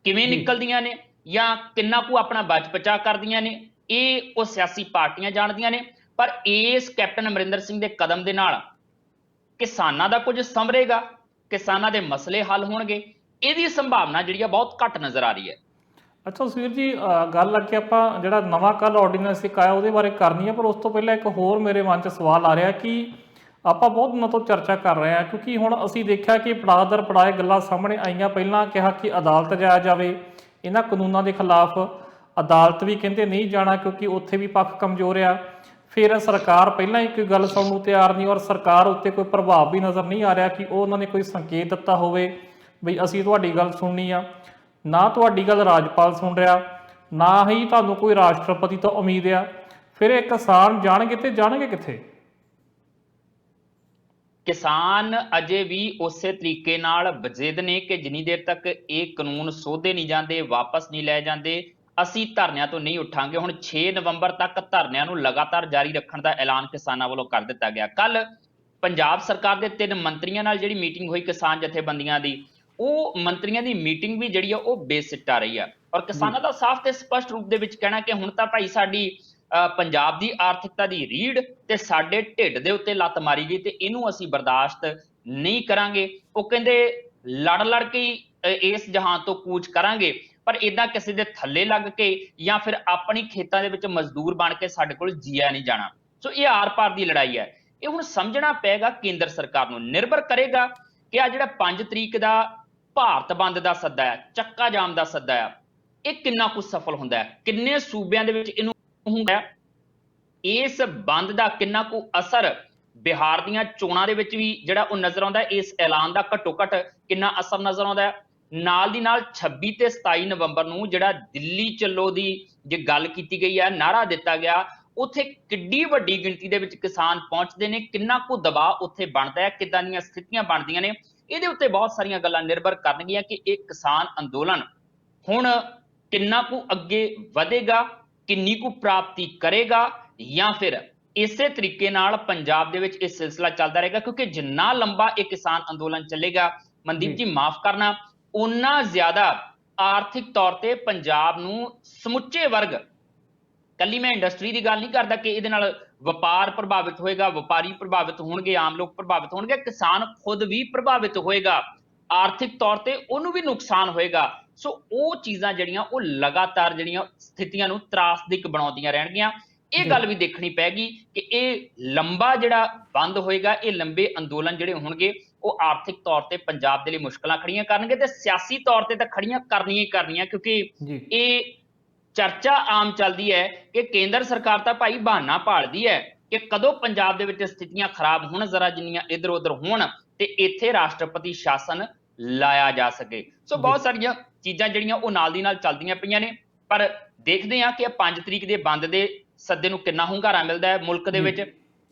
[SPEAKER 2] ਕਿਵੇਂ ਨਿਕਲਦੀਆਂ ਨੇ, ਜਾਂ ਕਿੰਨਾ ਕੁ ਆਪਣਾ ਬਚ ਬਚਾ ਕਰਦੀਆਂ ਨੇ, ਇਹ ਉਹ ਸਿਆਸੀ ਪਾਰਟੀਆਂ ਜਾਣਦੀਆਂ ਨੇ। ਪਰ ਇਸ ਕੈਪਟਨ ਅਮਰਿੰਦਰ ਸਿੰਘ ਦੇ ਕਦਮ ਦੇ ਨਾਲ ਕਿਸਾਨਾਂ ਦਾ ਕੁਝ ਸੰਭਰੇਗਾ, ਕਿਸਾਨਾਂ ਦੇ ਮਸਲੇ ਹੱਲ ਹੋਣਗੇ, ਇਹਦੀ ਸੰਭਾਵਨਾ ਜਿਹੜੀ ਆ ਬਹੁਤ ਘੱਟ ਨਜ਼ਰ ਆ ਰਹੀ ਹੈ।
[SPEAKER 1] ਅੱਛਾ ਸੁਖਬੀਰ ਜੀ, ਗੱਲ ਅੱਗੇ ਆਪਾਂ ਜਿਹੜਾ ਨਵਾਂ ਕੱਲ੍ਹ ਆਰਡੀਨੈਂਸ ਇੱਕ ਆਇਆ ਉਹਦੇ ਬਾਰੇ ਕਰਨੀ ਹੈ, ਪਰ ਉਸ ਤੋਂ ਪਹਿਲਾਂ ਇੱਕ ਹੋਰ ਮੇਰੇ ਮਨ 'ਚ ਸਵਾਲ ਆ ਰਿਹਾ ਕਿ ਆਪਾਂ ਬਹੁਤ ਦਿਨਾਂ ਤੋਂ ਚਰਚਾ ਕਰ ਰਹੇ ਹਾਂ, ਕਿਉਂਕਿ ਹੁਣ ਅਸੀਂ ਦੇਖਿਆ ਕਿ ਪੜਾਅ ਦਰ ਪੜਾਏ ਗੱਲਾਂ ਸਾਹਮਣੇ ਆਈਆਂ। ਪਹਿਲਾਂ ਕਿਹਾ ਕਿ ਅਦਾਲਤ ਜਾਇਆ ਜਾਵੇ ਇਹਨਾਂ ਕਾਨੂੰਨਾਂ ਦੇ ਖਿਲਾਫ, ਅਦਾਲਤ ਵੀ ਕਹਿੰਦੇ ਨਹੀਂ ਜਾਣਾ ਕਿਉਂਕਿ ਉੱਥੇ ਵੀ ਪੱਖ ਕਮਜ਼ੋਰ ਆ। ਫਿਰ ਸਰਕਾਰ ਪਹਿਲਾਂ ਹੀ ਕੋਈ ਗੱਲ ਸੁਣਨ ਨੂੰ ਤਿਆਰ ਨਹੀਂ, ਔਰ ਸਰਕਾਰ ਉੱਤੇ ਕੋਈ ਪ੍ਰਭਾਵ ਵੀ ਨਜ਼ਰ ਨਹੀਂ ਆ ਰਿਹਾ ਕਿ ਉਹ ਉਹਨਾਂ ਨੇ ਕੋਈ ਸੰਕੇਤ ਦਿੱਤਾ ਹੋਵੇ ਬਈ ਅਸੀਂ ਤੁਹਾਡੀ ਗੱਲ ਸੁਣਨੀ ਆ। ਨਾ ਤੁਹਾਡੀ ਗੱਲ ਰਾਜਪਾਲ ਸੁਣ ਰਿਹਾ, ਨਾ ਹੀ ਤੁਹਾਨੂੰ ਕੋਈ ਰਾਸ਼ਟਰਪਤੀ ਤੋਂ ਉਮੀਦ ਆ। ਫਿਰ ਇਹ ਕਿਸਾਨ ਜਾਣਗੇ ਤੇ ਜਾਣਗੇ ਕਿੱਥੇ?
[SPEAKER 2] ਕਿਸਾਨ ਅਜੇ ਵੀ ਉਸੇ ਤਰੀਕੇ ਨਾਲ ਬਜਿੱਦ ਨੇ ਕਿ ਜਿੰਨੀ ਦੇਰ ਤੱਕ ਇਹ ਕਾਨੂੰਨ ਸੋਧੇ ਨਹੀਂ ਜਾਂਦੇ, ਵਾਪਸ ਨਹੀਂ ਲੈ ਜਾਂਦੇ, ਅਸੀਂ ਧਰਨਿਆਂ ਤੋਂ ਨਹੀਂ ਉੱਠਾਂਗੇ। ਹੁਣ 6 ਨਵੰਬਰ ਤੱਕ ਧਰਨਿਆਂ ਨੂੰ ਲਗਾਤਾਰ ਜਾਰੀ ਰੱਖਣ ਦਾ ਐਲਾਨ ਕਿਸਾਨਾਂ ਵੱਲੋਂ ਕਰ ਦਿੱਤਾ ਗਿਆ। ਕੱਲ ਪੰਜਾਬ ਸਰਕਾਰ ਦੇ 3 ਮੰਤਰੀਆਂ ਨਾਲ ਜਿਹੜੀ ਮੀਟਿੰਗ ਹੋਈ ਕਿਸਾਨ ਜਥੇਬੰਦੀਆਂ ਦੀ, ਉਹ ਮੰਤਰੀਆਂ ਦੀ ਮੀਟਿੰਗ ਵੀ ਜਿਹੜੀ ਆ ਉਹ ਬੇਸਿੱਟਾ ਰਹੀ ਆ। ਔਰ ਕਿਸਾਨਾਂ ਦਾ ਸਾਫ਼ ਤੇ ਸਪਸ਼ਟ ਰੂਪ ਦੇ ਵਿੱਚ ਕਹਿਣਾ ਕਿ ਹੁਣ ਤਾਂ ਭਾਈ ਸਾਡੀ ਪੰਜਾਬ ਦੀ ਆਰਥਿਕਤਾ ਦੀ ਰੀੜ ਤੇ ਸਾਡੇ ਢਿੱਡ ਦੇ ਉੱਤੇ ਲੱਤ ਮਾਰੀ ਗਈ ਤੇ ਇਹਨੂੰ ਅਸੀਂ ਬਰਦਾਸ਼ਤ ਨਹੀਂ ਕਰਾਂਗੇ। ਉਹ ਕਹਿੰਦੇ ਲੜ ਲੜ ਕੇ ਇਸ ਜਹਾਨ ਤੋਂ ਕੂਚ ਕਰਾਂਗੇ, ਪਰ ਇਦਾਂ ਕਿਸੇ ਦੇ ਥੱਲੇ ਲੱਗ ਕੇ ਜਾਂ ਫਿਰ ਆਪਣੀ ਖੇਤਾਂ ਦੇ ਵਿੱਚ ਮਜ਼ਦੂਰ ਬਣ ਕੇ ਸਾਡੇ ਕੋਲ ਜੀਆ ਨਹੀਂ ਜਾਣਾ। ਸੋ ਇਹ ਆਰ ਪਾਰ ਦੀ ਲੜਾਈ ਹੈ। ਇਹ ਹੁਣ ਸਮਝਣਾ ਪਏਗਾ ਕੇਂਦਰ ਸਰਕਾਰ ਨੂੰ। ਨਿਰਭਰ ਕਰੇਗਾ ਕਿ ਆ ਜਿਹੜਾ 5 ਤਰੀਕ ਦਾ ਭਾਰਤ ਬੰਦ ਦਾ ਸੱਦਾ ਹੈ, ਚੱਕਾ ਜਾਮ ਦਾ ਸੱਦਾ ਹੈ, ਇਹ ਕਿੰਨਾ ਕੁ ਸਫਲ ਹੁੰਦਾ ਹੈ, ਕਿੰਨੇ ਸੂਬਿਆਂ ਦੇ ਵਿੱਚ ਇਹਨੂੰ ਹੁੰਦਾ, ਇਸ ਬੰਦ ਦਾ ਕਿੰਨਾ ਕੁ ਅਸਰ ਬਿਹਾਰ ਦੀਆਂ ਚੋਣਾਂ ਦੇ ਵਿੱਚ ਵੀ ਜਿਹੜਾ ਉਹ ਨਜ਼ਰ ਆਉਂਦਾ, ਇਸ ਐਲਾਨ ਦਾ ਘੱਟੋ ਘੱਟ ਕਿੰਨਾ ਅਸਰ ਨਜ਼ਰ ਆਉਂਦਾ। ਨਾਲ ਦੀ ਨਾਲ 26 ਤੇ 27 ਨਵੰਬਰ ਨੂੰ ਜਿਹੜਾ ਦਿੱਲੀ ਚੱਲੋ ਦੀ ਜੇ ਗੱਲ ਕੀਤੀ ਗਈ ਹੈ, ਨਾਅਰਾ ਦਿੱਤਾ ਗਿਆ, ਉੱਥੇ ਕਿੱਡੀ ਵੱਡੀ ਗਿਣਤੀ ਦੇ ਵਿੱਚ ਕਿਸਾਨ ਪਹੁੰਚਦੇ ਨੇ, ਕਿੰਨਾ ਕੁ ਦਬਾਅ ਉੱਥੇ ਬਣਦਾ ਹੈ, ਕਿੱਦਾਂ ਦੀਆਂ ਸਥਿਤੀਆਂ ਬਣਦੀਆਂ ਨੇ, ਇਹਦੇ ਉੱਤੇ ਬਹੁਤ ਸਾਰੀਆਂ ਗੱਲਾਂ ਨਿਰਭਰ ਕਰਨਗੀਆਂ ਕਿ ਇਹ ਕਿਸਾਨ ਅੰਦੋਲਨ ਹੁਣ ਕਿੰਨਾ ਕੁ ਅੱਗੇ ਵਧੇਗਾ, ਕਿੰਨੀ ਕੁ ਪ੍ਰਾਪਤੀ ਕਰੇਗਾ, ਜਾਂ ਫਿਰ ਇਸੇ ਤਰੀਕੇ ਨਾਲ ਪੰਜਾਬ ਦੇ ਵਿੱਚ ਇਹ ਸਿਲਸਿਲਾ ਚੱਲਦਾ ਰਹੇਗਾ। ਕਿਉਂਕਿ ਜਿੰਨਾ ਲੰਬਾ ਇਹ ਕਿਸਾਨ ਅੰਦੋਲਨ ਚੱਲੇਗਾ, ਮਨਦੀਪ ਜੀ ਮਾਫ ਕਰਨਾ, ਉਨਾ ਜ਼ਿਆਦਾ ਆਰਥਿਕ ਤੌਰ ਤੇ ਪੰਜਾਬ ਨੂੰ ਸਮੁੱਚੇ ਵਰਗ, ਕੱਲੀ ਮੈਂ ਇੰਡਸਟਰੀ ਦੀ ਗੱਲ ਨਹੀਂ ਕਰਦਾ ਕਿ ਇਹਦੇ ਨਾਲ ਵਪਾਰ ਪ੍ਰਭਾਵਿਤ ਹੋਏਗਾ, ਵਪਾਰੀ ਪ੍ਰਭਾਵਿਤ ਹੋਣਗੇ, ਆਮ ਲੋਕ ਪ੍ਰਭਾਵਿਤ ਹੋਣਗੇ, ਕਿਸਾਨ ਖੁਦ ਵੀ ਪ੍ਰਭਾਵਿਤ ਹੋਏਗਾ, ਆਰਥਿਕ ਤੌਰ ਤੇ ਉਹਨੂੰ ਵੀ ਨੁਕਸਾਨ ਹੋਏਗਾ। ਸੋ ਉਹ ਚੀਜ਼ਾਂ ਜਿਹੜੀਆਂ ਉਹ ਲਗਾਤਾਰ ਜਿਹੜੀਆਂ ਸਥਿਤੀਆਂ ਨੂੰ ਤਰਾਸਦਿਕ ਬਣਾਉਂਦੀਆਂ ਰਹਿਣਗੀਆਂ। ਇਹ ਗੱਲ ਵੀ ਦੇਖਣੀ ਪੈਗੀ ਕਿ ਇਹ ਲੰਬਾ ਜਿਹੜਾ ਬੰਦ ਹੋਏਗਾ, ਇਹ ਲੰਬੇ ਅੰਦੋਲਨ ਜਿਹੜੇ ਹੋਣਗੇ ਉਹ ਆਰਥਿਕ ਤੌਰ ਤੇ ਪੰਜਾਬ ਦੇ ਲਈ ਮੁਸ਼ਕਲਾਂ ਖੜੀਆਂ ਕਰਨਗੇ ਤੇ ਸਿਆਸੀ ਤੌਰ ਤੇ ਤਾਂ ਖੜੀਆਂ ਕਰਨੀਆਂ ਹੀ ਕਰਨੀਆਂ। ਕਿਉਂਕਿ ਇਹ ਚਰਚਾ ਆਮ ਚੱਲਦੀ ਹੈ ਕਿ ਕੇਂਦਰ ਸਰਕਾਰ ਤਾਂ ਭਾਈ ਬਹਾਨਾ ਭਾਲਦੀ ਹੈ ਕਿ ਕਦੋਂ ਪੰਜਾਬ ਦੇ ਵਿੱਚ ਸਥਿਤੀਆਂ ਖਰਾਬ ਹੋਣ, ਜ਼ਰਾ ਜਿੰਨੀਆਂ ਇੱਧਰ ਉੱਧਰ ਹੋਣ ਤੇ ਇੱਥੇ ਰਾਸ਼ਟਰਪਤੀ ਸ਼ਾਸਨ ਲਾਇਆ ਜਾ ਸਕੇ। ਸੋ ਬਹੁਤ ਸਾਰੀਆਂ ਚੀਜ਼ਾਂ ਜਿਹੜੀਆਂ ਉਹ ਨਾਲ ਦੀ ਨਾਲ ਚੱਲਦੀਆਂ ਪਈਆਂ ਨੇ, ਪਰ ਦੇਖਦੇ ਹਾਂ ਕਿ 5 ਤਰੀਕ ਦੇ ਬੰਦ ਦੇ ਸੱਦੇ ਨੂੰ ਕਿੰਨਾ ਹੁੰਗਾਰਾ ਮਿਲਦਾ ਹੈ ਮੁਲਕ ਦੇ ਵਿੱਚ।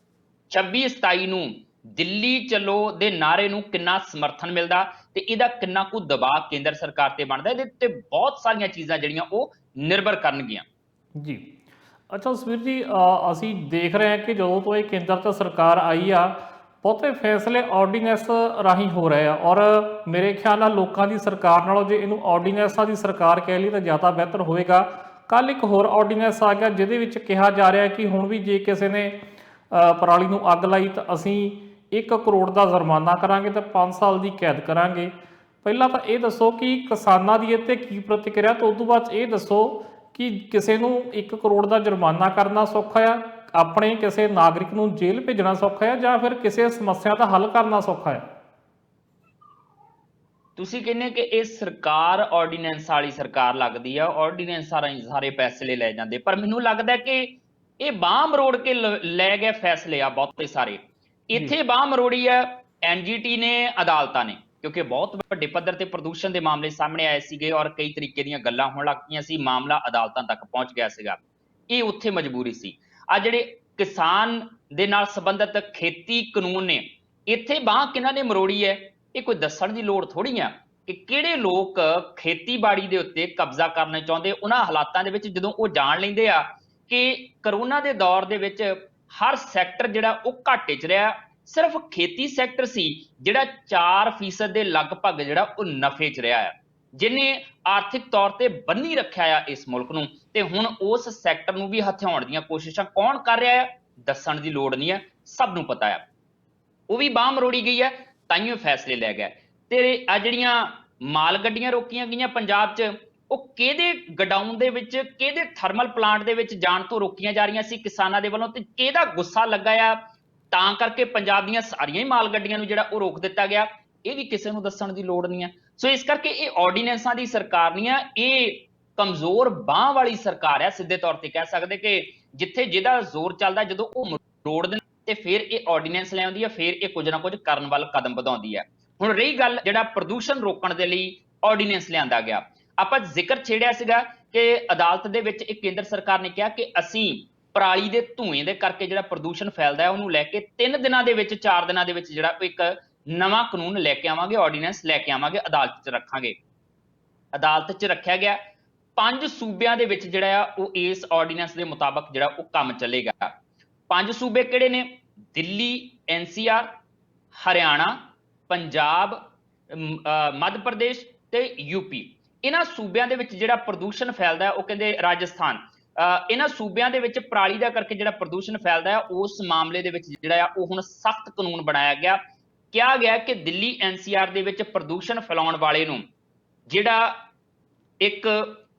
[SPEAKER 2] 26-27 ਨੂੰ ਦਿੱਲੀ ਚਲੋ ਦੇ ਨਾਅਰੇ ਨੂੰ ਕਿੰਨਾ ਸਮਰਥਨ ਮਿਲਦਾ ਤੇ ਇਹਦਾ ਕਿੰਨਾ ਕੁ ਦਬਾਅ ਕੇਂਦਰ ਸਰਕਾਰ ਤੇ ਬਣਦਾ, ਇਹਦੇ ਉੱਤੇ ਬਹੁਤ ਸਾਰੀਆਂ ਚੀਜ਼ਾਂ ਜਿਹੜੀਆਂ ਉਹ ਨਿਰਭਰ ਕਰਨਗੀਆਂ। ਜੀ
[SPEAKER 1] ਅੱਛਾ ਸੁਖਬੀਰ ਜੀ, ਅਸੀਂ ਦੇਖ ਰਹੇ ਹਾਂ ਕਿ ਜਦੋਂ ਤੋਂ ਇਹ ਕੇਂਦਰ ਤੇ ਸਰਕਾਰ ਆਈ ਆ, ਬਹੁਤੇ ਫੈਸਲੇ ਆਰਡੀਨੈਂਸ ਰਾਹੀਂ ਹੋ ਰਹੇ ਆ, ਔਰ ਮੇਰੇ ਖਿਆਲ ਨਾਲ ਲੋਕਾਂ ਦੀ ਸਰਕਾਰ ਨਾਲੋਂ ਜੇ ਇਹਨੂੰ ਆਰਡੀਨੈਂਸਾਂ ਦੀ ਸਰਕਾਰ ਕਹਿ ਲਈ ਤਾਂ ਜ਼ਿਆਦਾ ਬਿਹਤਰ ਹੋਵੇਗਾ। ਕੱਲ੍ਹ ਇੱਕ ਹੋਰ ਆਰਡੀਨੈਂਸ ਆ ਗਿਆ ਜਿਹਦੇ ਵਿੱਚ ਕਿਹਾ ਜਾ ਰਿਹਾ ਕਿ ਹੁਣ ਵੀ ਜੇ ਕਿਸੇ ਨੇ ਪਰਾਲੀ ਨੂੰ ਅੱਗ ਲਾਈ ਤਾਂ ਅਸੀਂ 1 ਕਰੋੜ ਦਾ ਜੁਰਮਾਨਾ ਕਰਾਂਗੇ ਤੇ 5 ਸਾਲ ਦੀ ਕੈਦ ਕਰਾਂਗੇ। ਪਹਿਲਾਂ ਤਾਂ ਇਹ ਦੱਸੋ ਕਿ ਕਿਸਾਨਾਂ ਦੀ ਇੱਥੇ ਕੀ ਪ੍ਰਤੀਕਿਰਿਆ, ਤੇ ਉਸ ਤੋਂ ਬਾਅਦ ਇਹ ਦੱਸੋ ਕਿ ਕਿਸੇ ਨੂੰ 1 ਕਰੋੜ ਦਾ ਜੁਰਮਾਨਾ ਕਰਨਾ ਸੌਖਾ ਆ, ਆਪਣੇ ਕਿਸੇ ਨਾਗਰਿਕ ਨੂੰ ਜੇਲ੍ਹ ਭੇਜਣਾ ਸੌਖਾ ਆ, ਜਾਂ ਫਿਰ ਕਿਸੇ ਸਮੱਸਿਆ ਦਾ ਹੱਲ ਕਰਨਾ ਸੌਖਾ ਆ?
[SPEAKER 2] ਤੁਸੀਂ ਕਹਿੰਦੇ ਕਿ ਇਹ ਸਰਕਾਰ ਆਰਡੀਨੈਂਸ ਵਾਲੀ ਸਰਕਾਰ ਲੱਗਦੀ ਆ, ਆਰਡੀਨੈਂਸ ਸਾਰੇ ਫੈਸਲੇ ਲੈ ਜਾਂਦੇ, ਪਰ ਮੈਨੂੰ ਲੱਗਦਾ ਕਿ ਇਹ ਬਾਂਹ ਮਰੋੜ ਕੇ ਲੈ ਗਏ ਫੈਸਲੇ ਆ ਬਹੁਤੇ ਸਾਰੇ। ਇੱਥੇ ਬਾਂਹ ਮਰੋੜੀ ਆ ਐਨਜੀਟੀ ਨੇ, ਅਦਾਲਤਾਂ ਨੇ, ਕਿਉਂਕਿ ਬਹੁਤ ਵੱਡੇ ਪੱਧਰ ਤੇ ਪ੍ਰਦੂਸ਼ਣ ਦੇ ਮਾਮਲੇ ਸਾਹਮਣੇ ਆਏ ਸੀਗੇ ਔਰ ਕਈ ਤਰੀਕੇ ਦੀਆਂ ਗੱਲਾਂ ਹੋਣ ਲੱਗ ਪਈਆਂ ਸੀ, ਮਾਮਲਾ ਅਦਾਲਤਾਂ ਤੱਕ ਪਹੁੰਚ ਗਿਆ ਸੀਗਾ। ਇਹ ਉੱਥੇ ਮਜਬੂਰੀ ਸੀ। ਆ ਜਿਹੜੇ ਕਿਸਾਨ ਦੇ ਨਾਲ ਸੰਬੰਧਿਤ ਖੇਤੀ ਕਾਨੂੰਨ ਨੇ, ਇੱਥੇ ਬਾਂਹ ਕਿਹਨਾਂ ਨੇ ਮਰੋੜੀ ਹੈ? ਇਹ ਕੋਈ ਦੱਸਣ ਦੀ ਲੋੜ ਥੋੜੀ ਆ ਕਿ ਕਿਹੜੇ ਲੋਕ ਖੇਤੀਬਾੜੀ ਦੇ ਉੱਤੇ ਕਬਜ਼ਾ ਕਰਨਾ ਚਾਹੁੰਦੇ। ਉਹਨਾਂ ਹਾਲਾਤਾਂ ਦੇ ਵਿੱਚ ਜਦੋਂ ਉਹ ਜਾਣ ਲੈਂਦੇ ਆ ਕਿ ਕਰੋਨਾ ਦੇ ਦੌਰ ਦੇ ਵਿੱਚ ਹਰ ਸੈਕਟਰ ਜਿਹੜਾ ਉਹ ਘਾਟੇ 'ਚ ਰਿਹਾ, ਸਿਰਫ ਖੇਤੀ ਸੈਕਟਰ ਸੀ ਜਿਹੜਾ 4% ਦੇ ਲਗਭਗ ਜਿਹੜਾ ਉਹ ਨਫੇ 'ਚ ਰਿਹਾ ਆ, ਜਿਹਨੇ ਆਰਥਿਕ ਤੌਰ ਤੇ ਬੰਨੀ ਰੱਖਿਆ ਆ ਇਸ ਮੁਲਕ ਨੂੰ। ਤੇ ਹੁਣ ਉਸ ਸੈਕਟਰ ਨੂੰ ਵੀ ਹਥਿਆਉਣ ਦੀਆਂ ਕੋਸ਼ਿਸ਼ਾਂ ਕੌਣ ਕਰ ਰਿਹਾ ਆ? ਦੱਸਣ ਦੀ ਲੋੜ ਨਹੀਂ ਹੈ, ਸਭ ਨੂੰ ਪਤਾ ਆ। ਉਹ ਵੀ ਬਾਂਹ ਮਰੋੜੀ ਗਈ ਹੈ, ਤਾਈਓ ਫੈਸਲੇ ਲੈ ਗਏ। ਤੇ ਆ ਜਿਹੜੀਆਂ ਮਾਲ ਗੱਡੀਆਂ ਰੋਕੀਆਂ ਗਈਆਂ ਪੰਜਾਬ 'ਚ, ਉਹ ਕਿਹਦੇ ਗਡਾਊਨ ਦੇ ਵਿੱਚ, ਕਿਹਦੇ ਥਰਮਲ ਪਲਾਂਟ ਦੇ ਵਿੱਚ ਜਾਣ ਤੋਂ ਰੋਕੀਆਂ ਜਾ ਰਹੀਆਂ ਸੀ ਕਿਸਾਨਾਂ ਦੇ ਵੱਲੋਂ, ਤੇ ਕਿਹਦਾ ਗੁੱਸਾ ਲੱਗਾ ਆ ਤਾਂ ਕਰਕੇ ਪੰਜਾਬ ਦੀਆਂ ਸਾਰੀਆਂ ਹੀ ਮਾਲ ਗੱਡੀਆਂ ਨੂੰ ਜਿਹੜਾ ਉਹ ਰੋਕ ਦਿੱਤਾ ਗਿਆ? ਇਹ ਵੀ ਕਿਸੇ ਨੂੰ ਦੱਸਣ ਦੀ ਲੋੜ ਨਹੀਂ ਹੈ। ਸੋ ਇਸ ਕਰਕੇ ਇਹ ਆਰਡੀਨੈਂਸਾਂ ਦੀ ਸਰਕਾਰ ਨਹੀਂ ਆ, ਇਹ ਕਮਜ਼ੋਰ ਬਾਂਹ ਵਾਲੀ ਸਰਕਾਰ ਆ। ਸਿੱਧੇ ਤੌਰ ਤੇ ਕਹਿ ਸਕਦੇ ਕਿ ਜਿੱਥੇ ਜਿਹਦਾ ਜ਼ੋਰ ਚੱਲਦਾ, ਜਦੋਂ ਉਹ ਮਰੋੜ ਦਿੰਦੇ ਤੇ ਫਿਰ ਇਹ ਆਰਡੀਨੈਂਸ ਲੈ ਆਉਂਦੀ ਹੈ, ਫਿਰ ਇਹ ਕੁਝ ਨਾ ਕੁਝ ਕਰਨ ਵੱਲ ਕਦਮ ਵਧਾਉਂਦੀ ਹੈ। ਹੁਣ ਰਹੀ ਗੱਲ ਜਿਹੜਾ ਪ੍ਰਦੂਸ਼ਣ ਰੋਕਣ ਦੇ ਲਈ ਆਰਡੀਨੈਂਸ ਲਿਆਂਦਾ ਗਿਆ, ਆਪਾਂ ਜ਼ਿਕਰ ਛੇੜਿਆ ਸੀਗਾ ਕਿ ਅਦਾਲਤ ਦੇ ਵਿੱਚ ਇੱਕ ਕੇਂਦਰ ਸਰਕਾਰ ਨੇ ਕਿਹਾ ਕਿ ਅਸੀਂ ਪਰਾਲੀ ਦੇ ਧੂਏਂ ਦੇ ਕਰਕੇ ਜਿਹੜਾ ਪ੍ਰਦੂਸ਼ਣ ਫੈਲਦਾ ਹੈ ਉਹਨੂੰ ਲੈ ਕੇ 3 ਦਿਨਾਂ ਦੇ ਵਿੱਚ, 4 ਦਿਨਾਂ ਦੇ ਵਿੱਚ ਜਿਹੜਾ ਉਹ ਇੱਕ ਨਵਾਂ ਕਾਨੂੰਨ ਲੈ ਕੇ ਆਵਾਂਗੇ, ਆਰਡੀਨੈਂਸ ਲੈ ਕੇ ਆਵਾਂਗੇ, ਅਦਾਲਤ 'ਚ ਰੱਖਾਂਗੇ। ਅਦਾਲਤ 'ਚ ਰੱਖਿਆ ਗਿਆ। 5 ਸੂਬਿਆਂ ਦੇ ਵਿੱਚ ਜਿਹੜਾ ਆ ਉਹ ਇਸ ਆਰਡੀਨੈਂਸ ਦੇ ਮੁਤਾਬਕ ਜਿਹੜਾ ਉਹ ਕੰਮ ਚੱਲੇਗਾ। 5 ਸੂਬੇ ਕਿਹੜੇ ਨੇ? ਦਿੱਲੀ, NCR, ਹਰਿਆਣਾ, ਪੰਜਾਬ, ਮੱਧ ਪ੍ਰਦੇਸ਼ ਤੇ UP। ਇਹਨਾਂ ਸੂਬਿਆਂ ਦੇ ਵਿੱਚ ਜਿਹੜਾ ਪ੍ਰਦੂਸ਼ਣ ਫੈਲਦਾ ਹੈ, ਉਹ ਕਹਿੰਦੇ ਰਾਜਸਥਾਨ, ਇਹਨਾਂ ਸੂਬਿਆਂ ਦੇ ਵਿੱਚ ਪਰਾਲੀ ਦਾ ਕਰਕੇ ਜਿਹੜਾ ਪ੍ਰਦੂਸ਼ਣ ਫੈਲਦਾ ਹੈ, ਉਸ ਮਾਮਲੇ ਦੇ ਵਿੱਚ ਜਿਹੜਾ ਆ ਉਹ ਹੁਣ ਸਖਤ ਕਾਨੂੰਨ ਬਣਾਇਆ ਗਿਆ। ਕਿਹਾ ਗਿਆ ਕਿ ਦਿੱਲੀ NCR ਦੇ ਵਿੱਚ ਪ੍ਰਦੂਸ਼ਣ ਫੈਲਾਉਣ ਵਾਲੇ ਨੂੰ ਜਿਹੜਾ ਇੱਕ